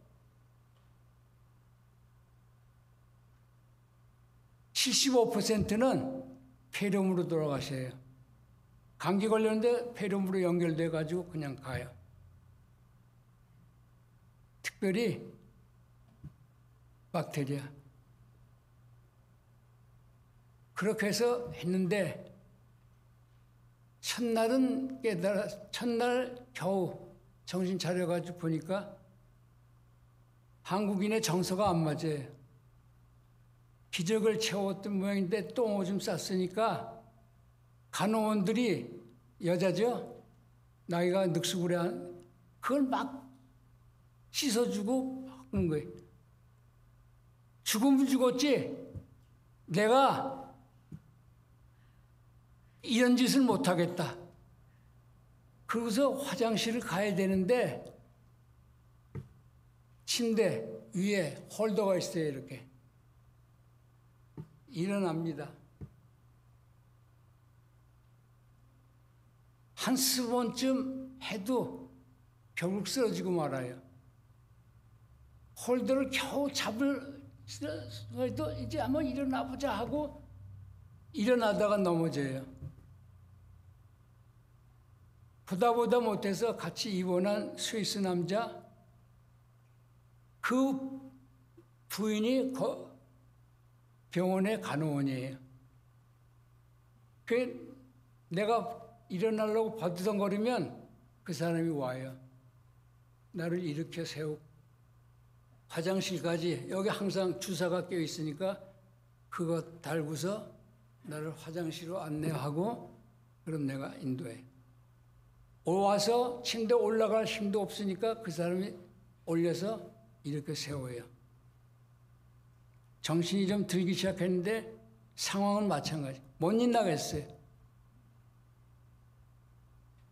75%는 폐렴으로 돌아가셔요. 감기 걸렸는데 폐렴으로 연결돼 가지고 그냥 가요. 특별히 박테리아. 그렇게 해서 했는데 첫날 겨우 정신 차려가지고 보니까 한국인의 정서가 안 맞아요. 기적을 채웠던 모양인데 똥 오줌 쌌으니까 간호원들이 여자죠? 나이가 늑수구레한 그걸 막 씻어주고 하는 거예요. 죽으면 죽었지 내가 이런 짓을 못하겠다. 그러고서 화장실을 가야 되는데 침대 위에 홀더가 있어요. 이렇게 일어납니다. 한 10번쯤 해도 결국 쓰러지고 말아요. 홀더를 겨우 잡을 도 이제 한번 일어나보자 하고 일어나다가 넘어져요. 보다 못해서 같이 입원한 스위스 남자, 그 부인이 병원의 간호원이에요. 내가 일어나려고 버드덩거리면 그 사람이 와요. 나를 일으켜 세우고 화장실까지, 여기 항상 주사가 껴 있으니까 그거 달고서 나를 화장실로 안내하고 그럼 내가 인도해. 와서 침대 올라갈 힘도 없으니까 그 사람이 올려서 이렇게 세워요. 정신이 좀 들기 시작했는데 상황은 마찬가지. 못 일나겠어요.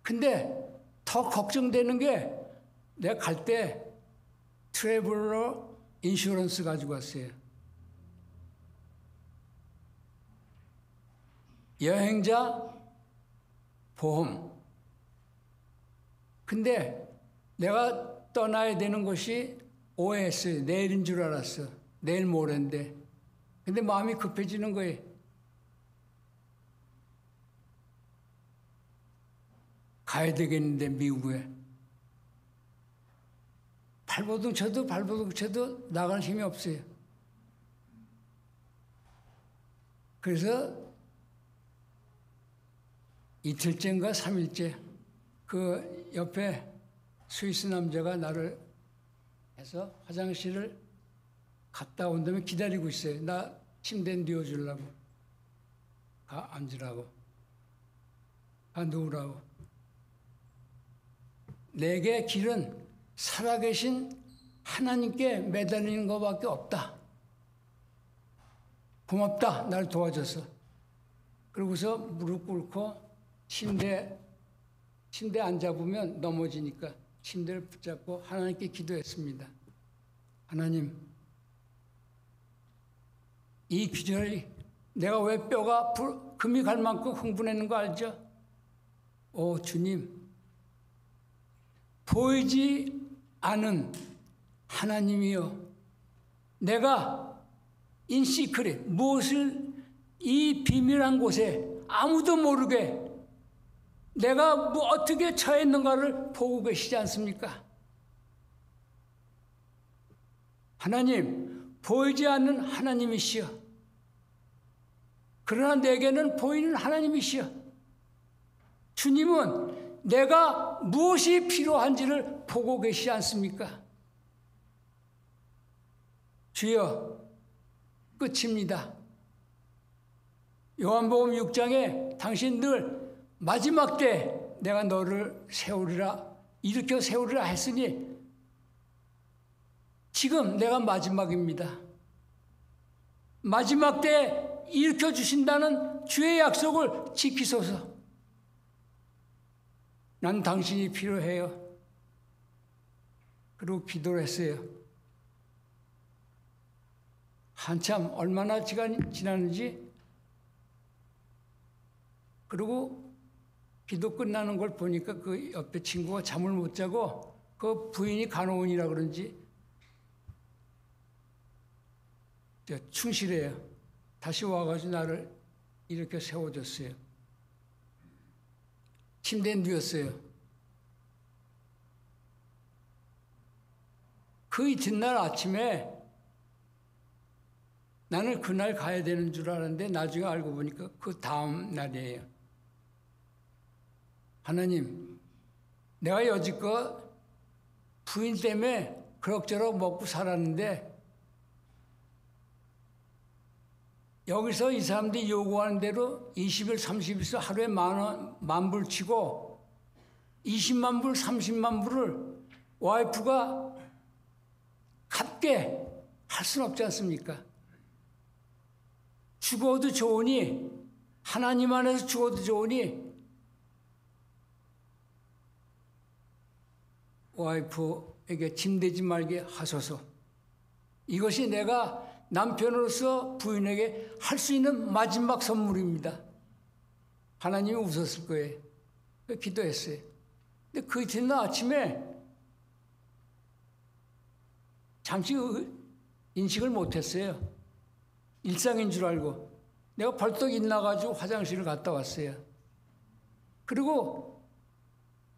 근데 더 걱정되는 게 내가 갈 때 트래블러 인슈런스 가지고 왔어요. 여행자 보험. 근데 내가 떠나야 되는 것이 오해했어요. 내일인 줄 알았어. 내일 모레인데. 근데 마음이 급해지는 거예요. 가야 되겠는데 미국에. 발버둥 쳐도 나갈 힘이 없어요. 그래서 이틀째인가 3일째 그 옆에 스위스 남자가 나를 해서 화장실을 갔다 온다면 기다리고 있어요. 나 침대에 누워주려고. 가 앉으라고. 가 누우라고. 내게 길은 살아계신 하나님께 매달리는 것밖에 없다. 고맙다. 날 도와줘서. 그러고서 무릎 꿇고 침대에 앉아보면 넘어지니까 침대를 붙잡고 하나님께 기도했습니다. 하나님, 이 기절이 내가 왜 뼈가 금이 갈 만큼 흥분했는 거 알죠? 오 주님, 보이지 않은 하나님이여, 내가 인시크릿, 무엇을 이 비밀한 곳에 아무도 모르게 내가 어떻게 처했는가를 보고 계시지 않습니까? 하나님, 보이지 않는 하나님이시여, 그러나 내게는 보이는 하나님이시여, 주님은 내가 무엇이 필요한지를 보고 계시지 않습니까? 주여, 끝입니다. 요한복음 6장에 당신 늘 마지막 때 내가 너를 세우리라, 일으켜 세우리라 했으니 지금 내가 마지막입니다. 마지막 때 일으켜 주신다는 주의 약속을 지키소서. 난 당신이 필요해요. 그리고 기도를 했어요. 한참 얼마나 시간이 지났는지, 그리고 기도 끝나는 걸 보니까 그 옆에 친구가 잠을 못 자고 그 부인이 간호원이라 그런지 충실해요. 다시 와가지고 나를 이렇게 세워줬어요. 침대에 누웠어요. 그 이튿날 아침에 나는 그날 가야 되는 줄 알았는데 나중에 알고 보니까 그 다음 날이에요. 하나님, 내가 여지껏 부인 때문에 그럭저럭 먹고 살았는데 여기서 이 사람들이 요구하는 대로 20일, 30일서 하루에 만 불 치고 20만 불, 30만 불을 와이프가 갚게 할 수는 없지 않습니까? 죽어도 좋으니, 하나님 안에서 죽어도 좋으니 와이프에게 짐되지 말게 하소서. 이것이 내가 남편으로서 부인에게 할 수 있는 마지막 선물입니다. 하나님이 웃었을 거예요. 기도했어요. 근데 그 이튿날 아침에 잠시 인식을 못했어요. 일상인 줄 알고 내가 벌떡 일어나가지고 화장실을 갔다 왔어요. 그리고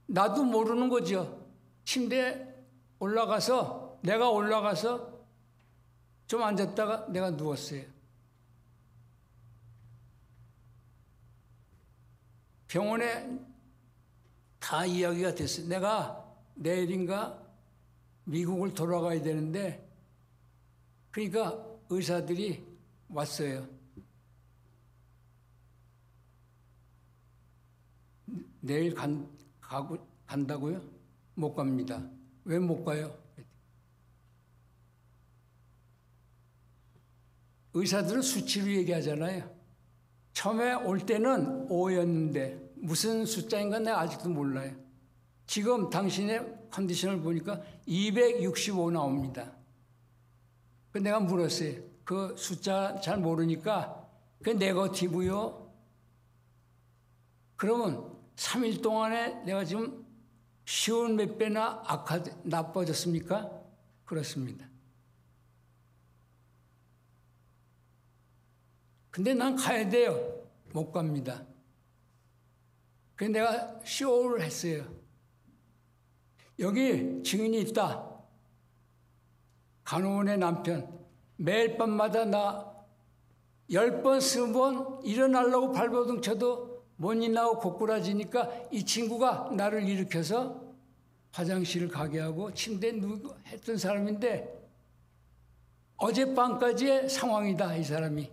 나도 모르는 거죠. 침대에 내가 올라가서 좀 앉았다가 내가 누웠어요. 병원에 다 이야기가 됐어요. 내가 내일인가 미국을 돌아가야 되는데, 그러니까 의사들이 왔어요. 내일 간다고요? 못 갑니다. 왜 못 가요? 의사들은 수치로 얘기하잖아요. 처음에 올 때는 5였는데 무슨 숫자인가 내가 아직도 몰라요. 지금 당신의 컨디션을 보니까 265 나옵니다. 내가 물었어요. 그 숫자 잘 모르니까 그게 네거티브요? 그러면 3일 동안에 내가 지금 쉬운 몇 배나 나빠졌습니까? 그렇습니다. 근데 난 가야 돼요. 못 갑니다. 그래서 내가 쇼를 했어요. 여기 증인이 있다. 간호원의 남편. 매일 밤마다 나 10번, 20번 일어나려고 발버둥 쳐도 못 일어나고 고꾸라지니까 이 친구가 나를 일으켜서 화장실을 가게 하고 침대에 누워 했던 사람인데 어젯밤까지의 상황이다, 이 사람이.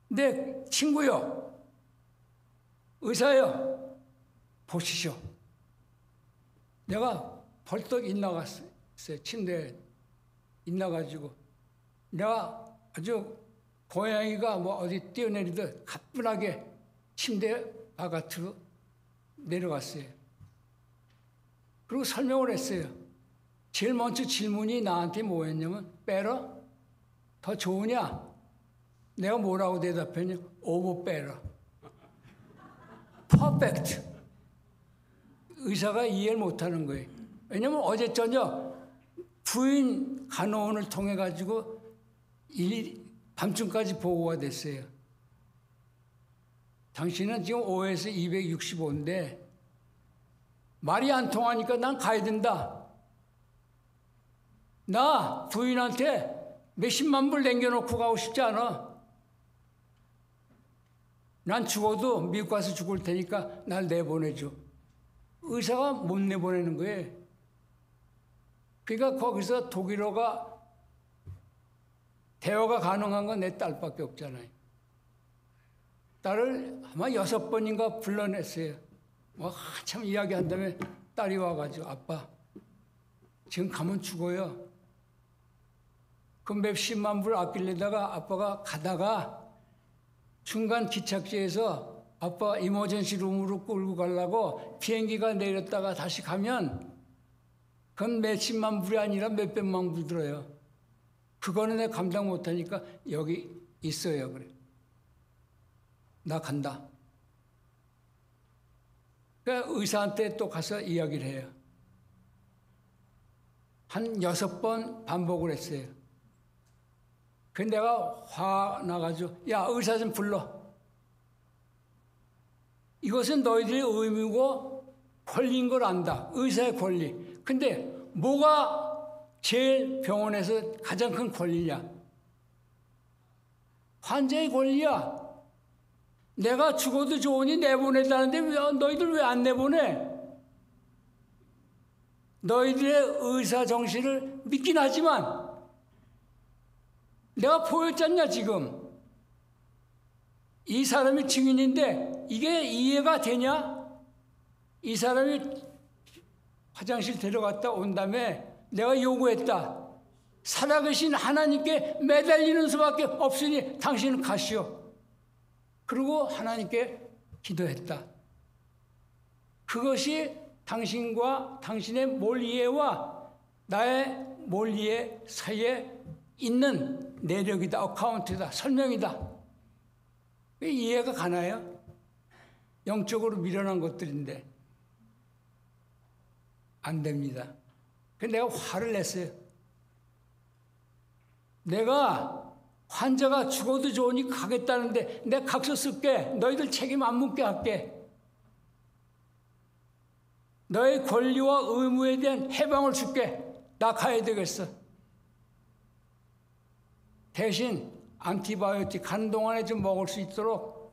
근데 친구요, 의사요, 보시죠. 내가 벌떡 일어나갔어요. 침대에 일어나가지고 내가 아주 고양이가 뭐 어디 뛰어내리듯 가뿐하게 침대 바깥으로 내려갔어요. 그리고 설명을 했어요. 제일 먼저 질문이 나한테 뭐였냐면 빼라? 더 좋으냐? 내가 뭐라고 대답했냐? 오버 빼라. 퍼펙트. 의사가 이해를 못하는 거예요. 왜냐면 어제 저녁 부인 간호원을 통해 가지고 밤중까지 보고가 됐어요. 당신은 지금 5에서 265인데 말이 안 통하니까 난 가야 된다. 나 부인한테 몇십만 불 남겨놓고 가고 싶지 않아. 난 죽어도 미국 가서 죽을 테니까 날 내보내줘. 의사가 못 내보내는 거예요. 그러니까 거기서 독일어가 대화가 가능한 건 내 딸밖에 없잖아요. 딸을 아마 6번인가 불러냈어요. 뭐 한참 이야기한 다음에 딸이 와가지고 아빠 지금 가면 죽어요. 그 몇십만 불 아끼려다가 아빠가 가다가 중간 기착지에서 아빠 이머전시 룸으로 끌고 가려고 비행기가 내렸다가 다시 가면 그건 몇십만 불이 아니라 몇백만 불 들어요. 그거는 내가 감당 못하니까 여기 있어요. 그래. 나 간다. 그러니까 의사한테 또 가서 이야기를 해요. 한 6번 반복을 했어요. 그래서 내가 화나가지고 야 의사 좀 불러. 이것은 너희들의 의무고 권리인 걸 안다. 의사의 권리. 근데 뭐가 제일 병원에서 가장 큰 권리냐? 환자의 권리야. 내가 죽어도 좋으니 내보내다는데 너희들 왜 안 내보내? 너희들의 의사 정신을 믿긴 하지만 내가 보였잖냐 지금. 이 사람이 증인인데 이게 이해가 되냐? 이 사람이 화장실 데려갔다 온 다음에 내가 요구했다. 살아계신 하나님께 매달리는 수밖에 없으니 당신은 가시오. 그리고 하나님께 기도했다. 그것이 당신과 당신의 몰이해와 나의 몰이해 사이에 있는 내력이다. 어카운트다. 설명이다. 왜 이해가 가나요? 영적으로 미련한 것들인데 안 됩니다. 그래서 내가 화를 냈어요. 내가 환자가 죽어도 좋으니 가겠다는데 내가 각서 쓸게. 너희들 책임 안 묻게 할게. 너의 권리와 의무에 대한 해방을 줄게. 나 가야 되겠어. 대신 안티바이오틱 가는 동안에 좀 먹을 수 있도록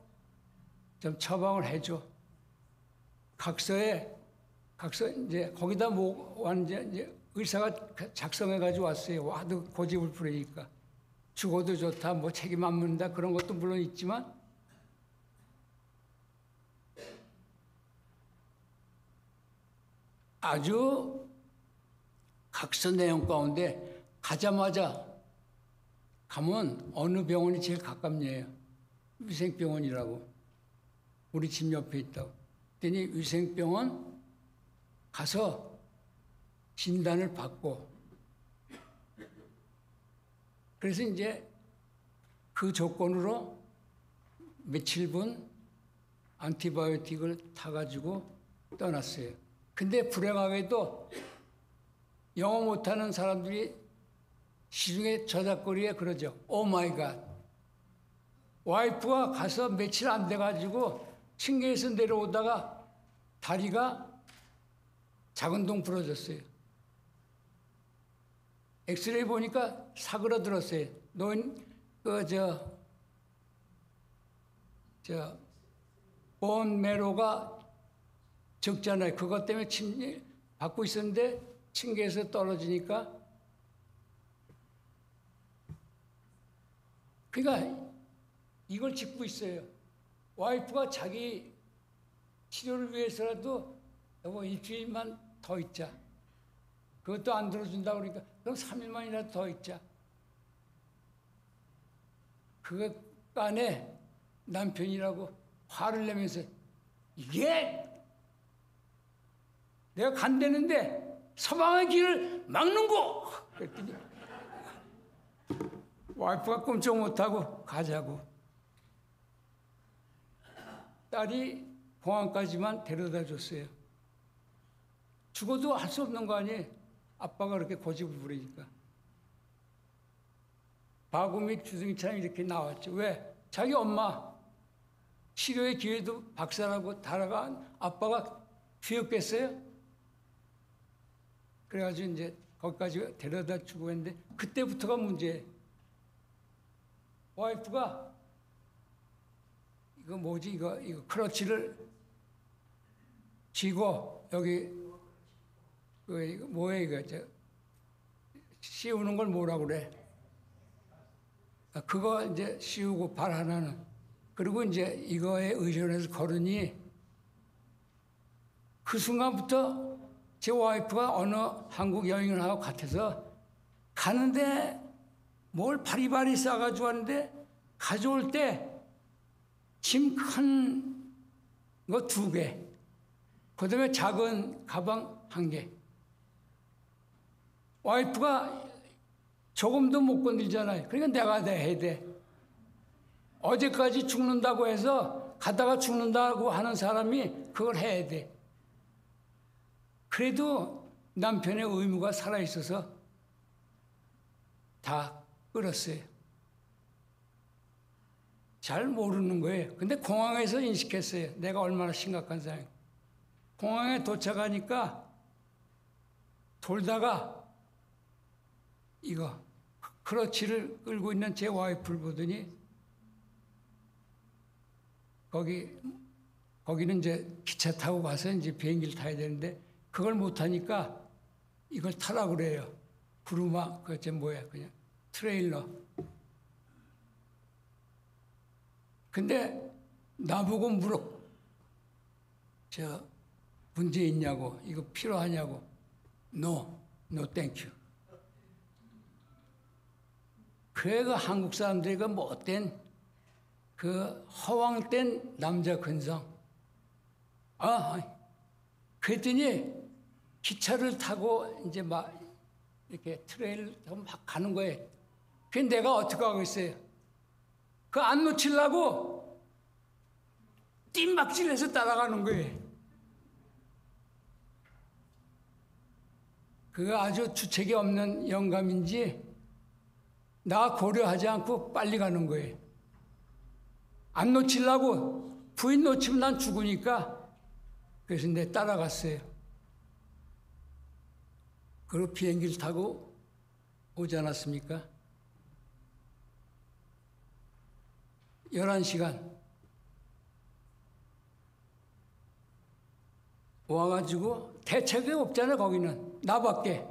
좀 처방을 해줘. 각서 이제 거기다 이제 의사가 작성해가지고 왔어요. 와도 고집을 부리니까. 죽어도 좋다, 뭐 책임 안 묻는다 그런 것도 물론 있지만 아주 각서 내용 가운데 가자마자 가면 어느 병원이 제일 가깝냐요. 위생병원이라고. 우리 집 옆에 있다고. 그랬더니 위생병원 가서 진단을 받고 그래서 이제 그 조건으로 며칠분 안티바이오틱을 타가지고 떠났어요. 근데 불행하게도 영어 못하는 사람들이 시중에 저작거리에 그러죠. 오 마이 갓. 와이프가 가서 며칠 안 돼가지고 층계에서 내려오다가 다리가 작은 동 부러졌어요. 엑스레이 보니까 사그러들었어요. 본 메로가 적잖아요. 그것 때문에 침례 받고 있었는데 층계에서 떨어지니까 그러니까 이걸 짚고 있어요. 와이프가 자기 치료를 위해서라도 여보 일주일만 더 있자. 그것도 안 들어준다 그러니까 그럼 3일만이라도 더 있자. 그 안에 남편이라고 화를 내면서 이게 내가 간대는데 서방의 길을 막는 거! 그랬더니 와이프가 꼼짝 못하고 가자고. 딸이 공항까지만 데려다 줬어요. 죽어도 할 수 없는 거 아니에요. 아빠가 그렇게 고집을 부리니까. 바구미 주둥이처럼 이렇게 나왔죠. 왜? 자기 엄마 치료의 기회도 박살나고 달아간 아빠가 귀엽겠어요? 그래가지고 이제 거기까지 데려다 주고 했는데 그때부터가 문제예요. 와이프가 이거 뭐지 이거 크러치를 쥐고 여기 이거 뭐예요 이거 저 씌우는 걸 뭐라 그래? 그거 이제 씌우고 발 하나는 그리고 이제 이거에 의존해서 걸으니 그 순간부터 제 와이프가 어느 한국 여행을 하고 같아서 가는데 뭘 바리바리 싸가지고 왔는데 가져올 때 짐 큰 거 2개, 그 다음에 작은 가방 1개. 와이프가 조금도 못 건들잖아요. 그러니까 내가 다 해야 돼. 어제까지 죽는다고 해서 가다가 죽는다고 하는 사람이 그걸 해야 돼. 그래도 남편의 의무가 살아있어서 다 끌었어요. 잘 모르는 거예요. 근데 공항에서 인식했어요. 내가 얼마나 심각한 사람인가. 공항에 도착하니까 돌다가 이거 크러치를 끌고 있는 제 와이프를 보더니 거기는 이제 기차 타고 가서 이제 비행기를 타야 되는데 그걸 못 타니까 이걸 타라 그래요. 구루마 그게 뭐야 그냥 트레일러. 근데 나보고 물어. 저 문제 있냐고 이거 필요하냐고. No thank you. 그래 그 한국 사람들이 그 못된 그 허황된 남자 근성. 그랬더니 기차를 타고 이제 막 이렇게 트레일을 타고 막 가는 거예요. 그게 내가 어떻게 하겠어요? 그 안 놓치려고 뜀박질해서 따라가는 거예요. 그거 아주 주책이 없는 영감인지 나 고려하지 않고 빨리 가는 거예요. 안 놓치려고 부인 놓치면 난 죽으니까 그래서 내 따라갔어요. 그리고 비행기를 타고 오지 않았습니까? 11시간 와가지고 대책이 없잖아요. 거기는 나밖에.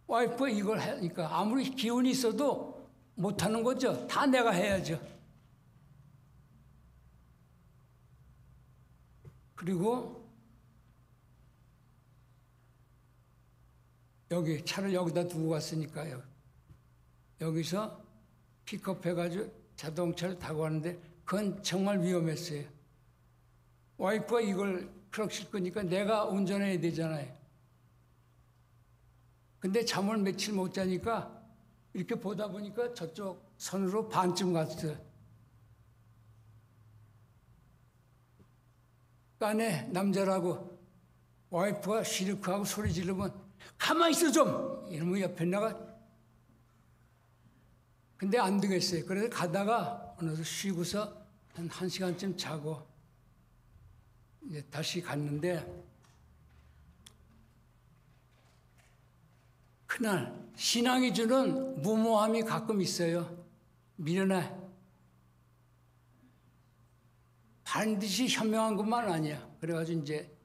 와이프가 이걸 하니까 아무리 기운이 있어도 못하는 거죠. 다 내가 해야죠. 그리고 여기 차를 여기다 두고 갔으니까요. 여기서 픽업해가지고 자동차를 타고 가는데 그건 정말 위험했어요. 와이프가 이걸 크러치를 끄니까 내가 운전해야 되잖아요. 근데 잠을 며칠 못 자니까 이렇게 보다 보니까 저쪽 선으로 반쯤 갔어요. 깐에 남자라고 와이프가 시르크하고 소리 지르면 가만히 있어 좀! 이러면 옆에 나가. 근데 안 되겠어요. 그래서 가다가 어느새 쉬고서 한 1시간쯤 자고 이제 다시 갔는데 그날 신앙이 주는 무모함이 가끔 있어요. 미련해. 반드시 현명한 것만 아니야. 그래가지고 이제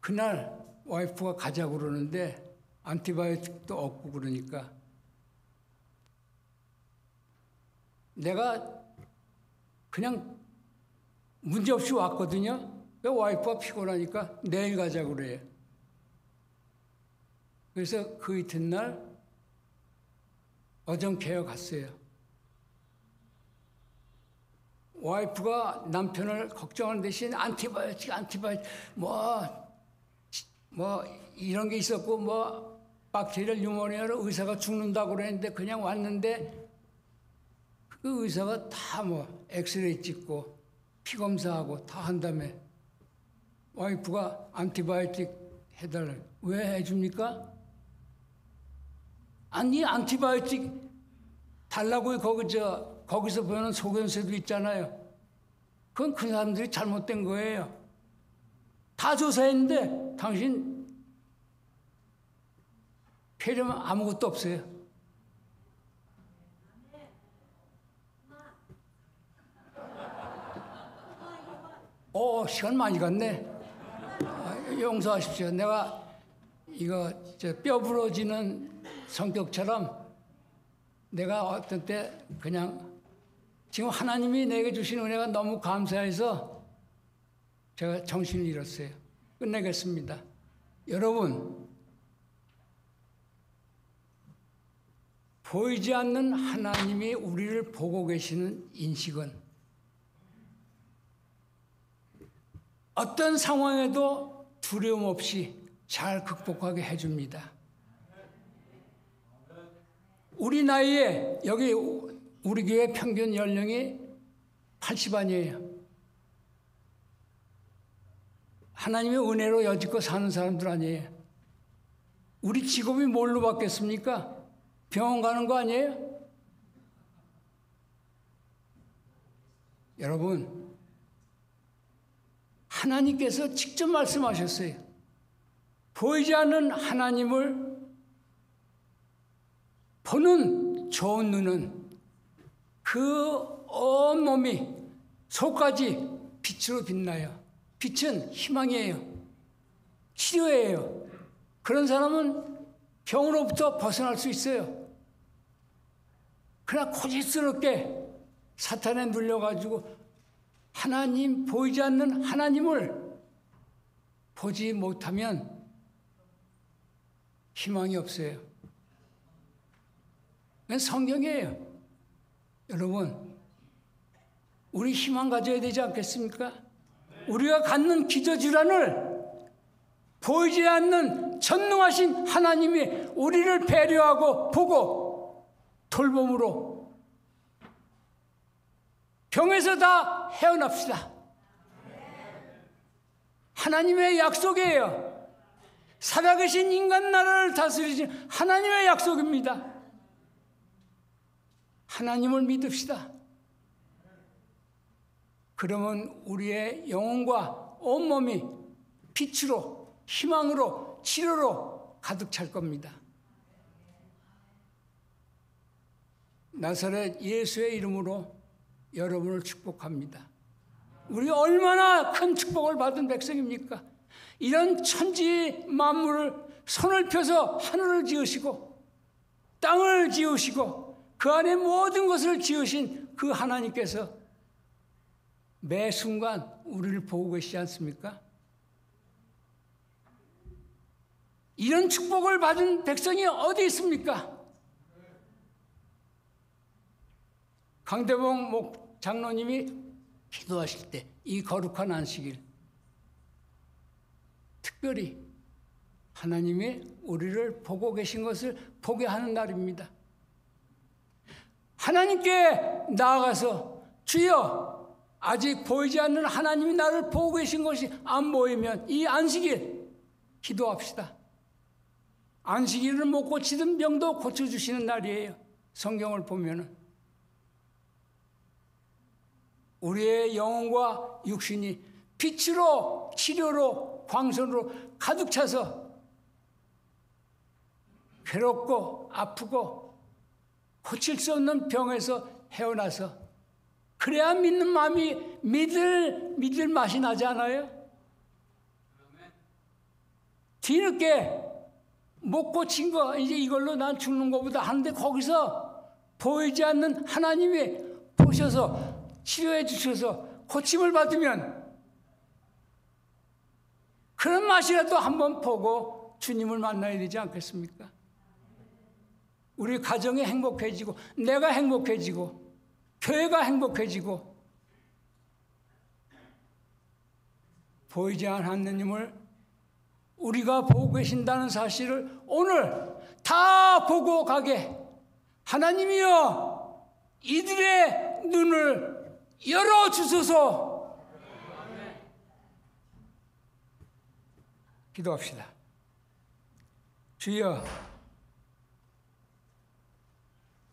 그날 와이프가 가자고 그러는데 안티바이오틱도 없고 그러니까 내가 그냥 문제없이 왔거든요. 와이프가 피곤하니까 내일 가자고 그래요. 그래서 그 이튿날 어정케어 갔어요. 와이프가 남편을 걱정하는 대신 안티바이오틱 뭐 이런 게 있었고 뭐 박테리얼 뉴모니아로 의사가 죽는다고 그랬는데 그냥 왔는데 그 의사가 다 뭐 엑스레이 찍고 피 검사하고 다 한 다음에 와이프가 안티바이오틱 해달라. 왜 해줍니까? 아니 안티바이오틱 달라고 거기서 보는 소견서도 있잖아요. 그건 그 사람들이 잘못된 거예요. 다 조사했는데 당신 폐렴 아무것도 없어요. 시간 많이 갔네. 용서하십시오. 내가 이거 뼈 부러지는 성격처럼 내가 어떤 때 그냥 지금 하나님이 내게 주신 은혜가 너무 감사해서 제가 정신을 잃었어요. 끝내겠습니다. 여러분, 보이지 않는 하나님이 우리를 보고 계시는 인식은 어떤 상황에도 두려움 없이 잘 극복하게 해줍니다. 우리 나이에 여기 우리 교회 평균 연령이 80 아니에요. 하나님의 은혜로 여지껏 사는 사람들 아니에요. 우리 직업이 뭘로 바뀌었습니까? 병원 가는 거 아니에요? 여러분, 하나님께서 직접 말씀하셨어요. 보이지 않는 하나님을 보는 좋은 눈은 그 온몸이 속까지 빛으로 빛나요. 빛은 희망이에요. 치료예요. 그런 사람은 병으로부터 벗어날 수 있어요. 그러나 고집스럽게 사탄에 눌려가지고 하나님, 보이지 않는 하나님을 보지 못하면 희망이 없어요. 그건 성경이에요. 여러분, 우리 희망 가져야 되지 않겠습니까? 우리가 갖는 기저질환을 보이지 않는 전능하신 하나님이 우리를 배려하고 보고 돌봄으로 병에서 다 헤어납시다. 하나님의 약속이에요. 살아계신 인간 나라를 다스리신 하나님의 약속입니다. 하나님을 믿읍시다. 그러면 우리의 영혼과 온몸이 빛으로, 희망으로, 치료로 가득 찰 겁니다. 나사렛 예수의 이름으로 여러분을 축복합니다. 우리 얼마나 큰 축복을 받은 백성입니까? 이런 천지 만물을 손을 펴서 하늘을 지으시고 땅을 지으시고 그 안에 모든 것을 지으신 그 하나님께서 매 순간 우리를 보고 계시지 않습니까? 이런 축복을 받은 백성이 어디 있습니까? 강대봉 장로님이 기도하실 때 이 거룩한 안식일 특별히 하나님이 우리를 보고 계신 것을 보게 하는 날입니다. 하나님께 나아가서 주여, 아직 보이지 않는 하나님이 나를 보고 계신 것이 안 보이면 이 안식일 기도합시다. 안식일을 못 고치던 병도 고쳐주시는 날이에요. 성경을 보면은 우리의 영혼과 육신이 빛으로, 치료로, 광선으로 가득 차서 괴롭고 아프고 고칠 수 없는 병에서 헤어나서 그래야 믿는 마음이 믿을 맛이 나지 않아요? 뒤늦게 못 고친 거 이제 이걸로 난 죽는 것보다 하는데 거기서 보이지 않는 하나님이 보셔서 치료해 주셔서 고침을 받으면 그런 맛이라도 한번 보고 주님을 만나야 되지 않겠습니까? 우리 가정이 행복해지고 내가 행복해지고 교회가 행복해지고 보이지 않는 하느님을 우리가 보고 계신다는 사실을 오늘 다 보고 가게 하나님이여 이들의 눈을 열어주소서. 기도합시다. 주여,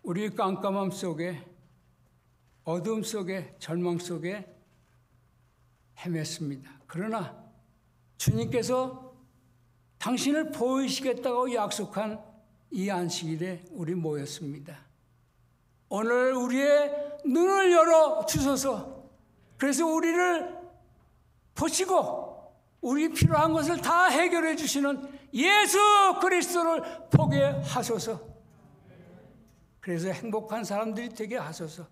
우리 깜깜함 속에 어둠 속에 절망 속에 헤맸습니다. 그러나 주님께서 당신을 보이시겠다고 약속한 이 안식일에 우리 모였습니다. 오늘 우리의 눈을 열어 주소서. 그래서 우리를 보시고 우리 필요한 것을 다 해결해 주시는 예수 그리스도를 보게 하소서. 그래서 행복한 사람들이 되게 하소서.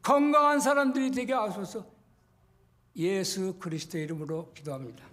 건강한 사람들이 되게 하소서. 예수 그리스도의 이름으로 기도합니다.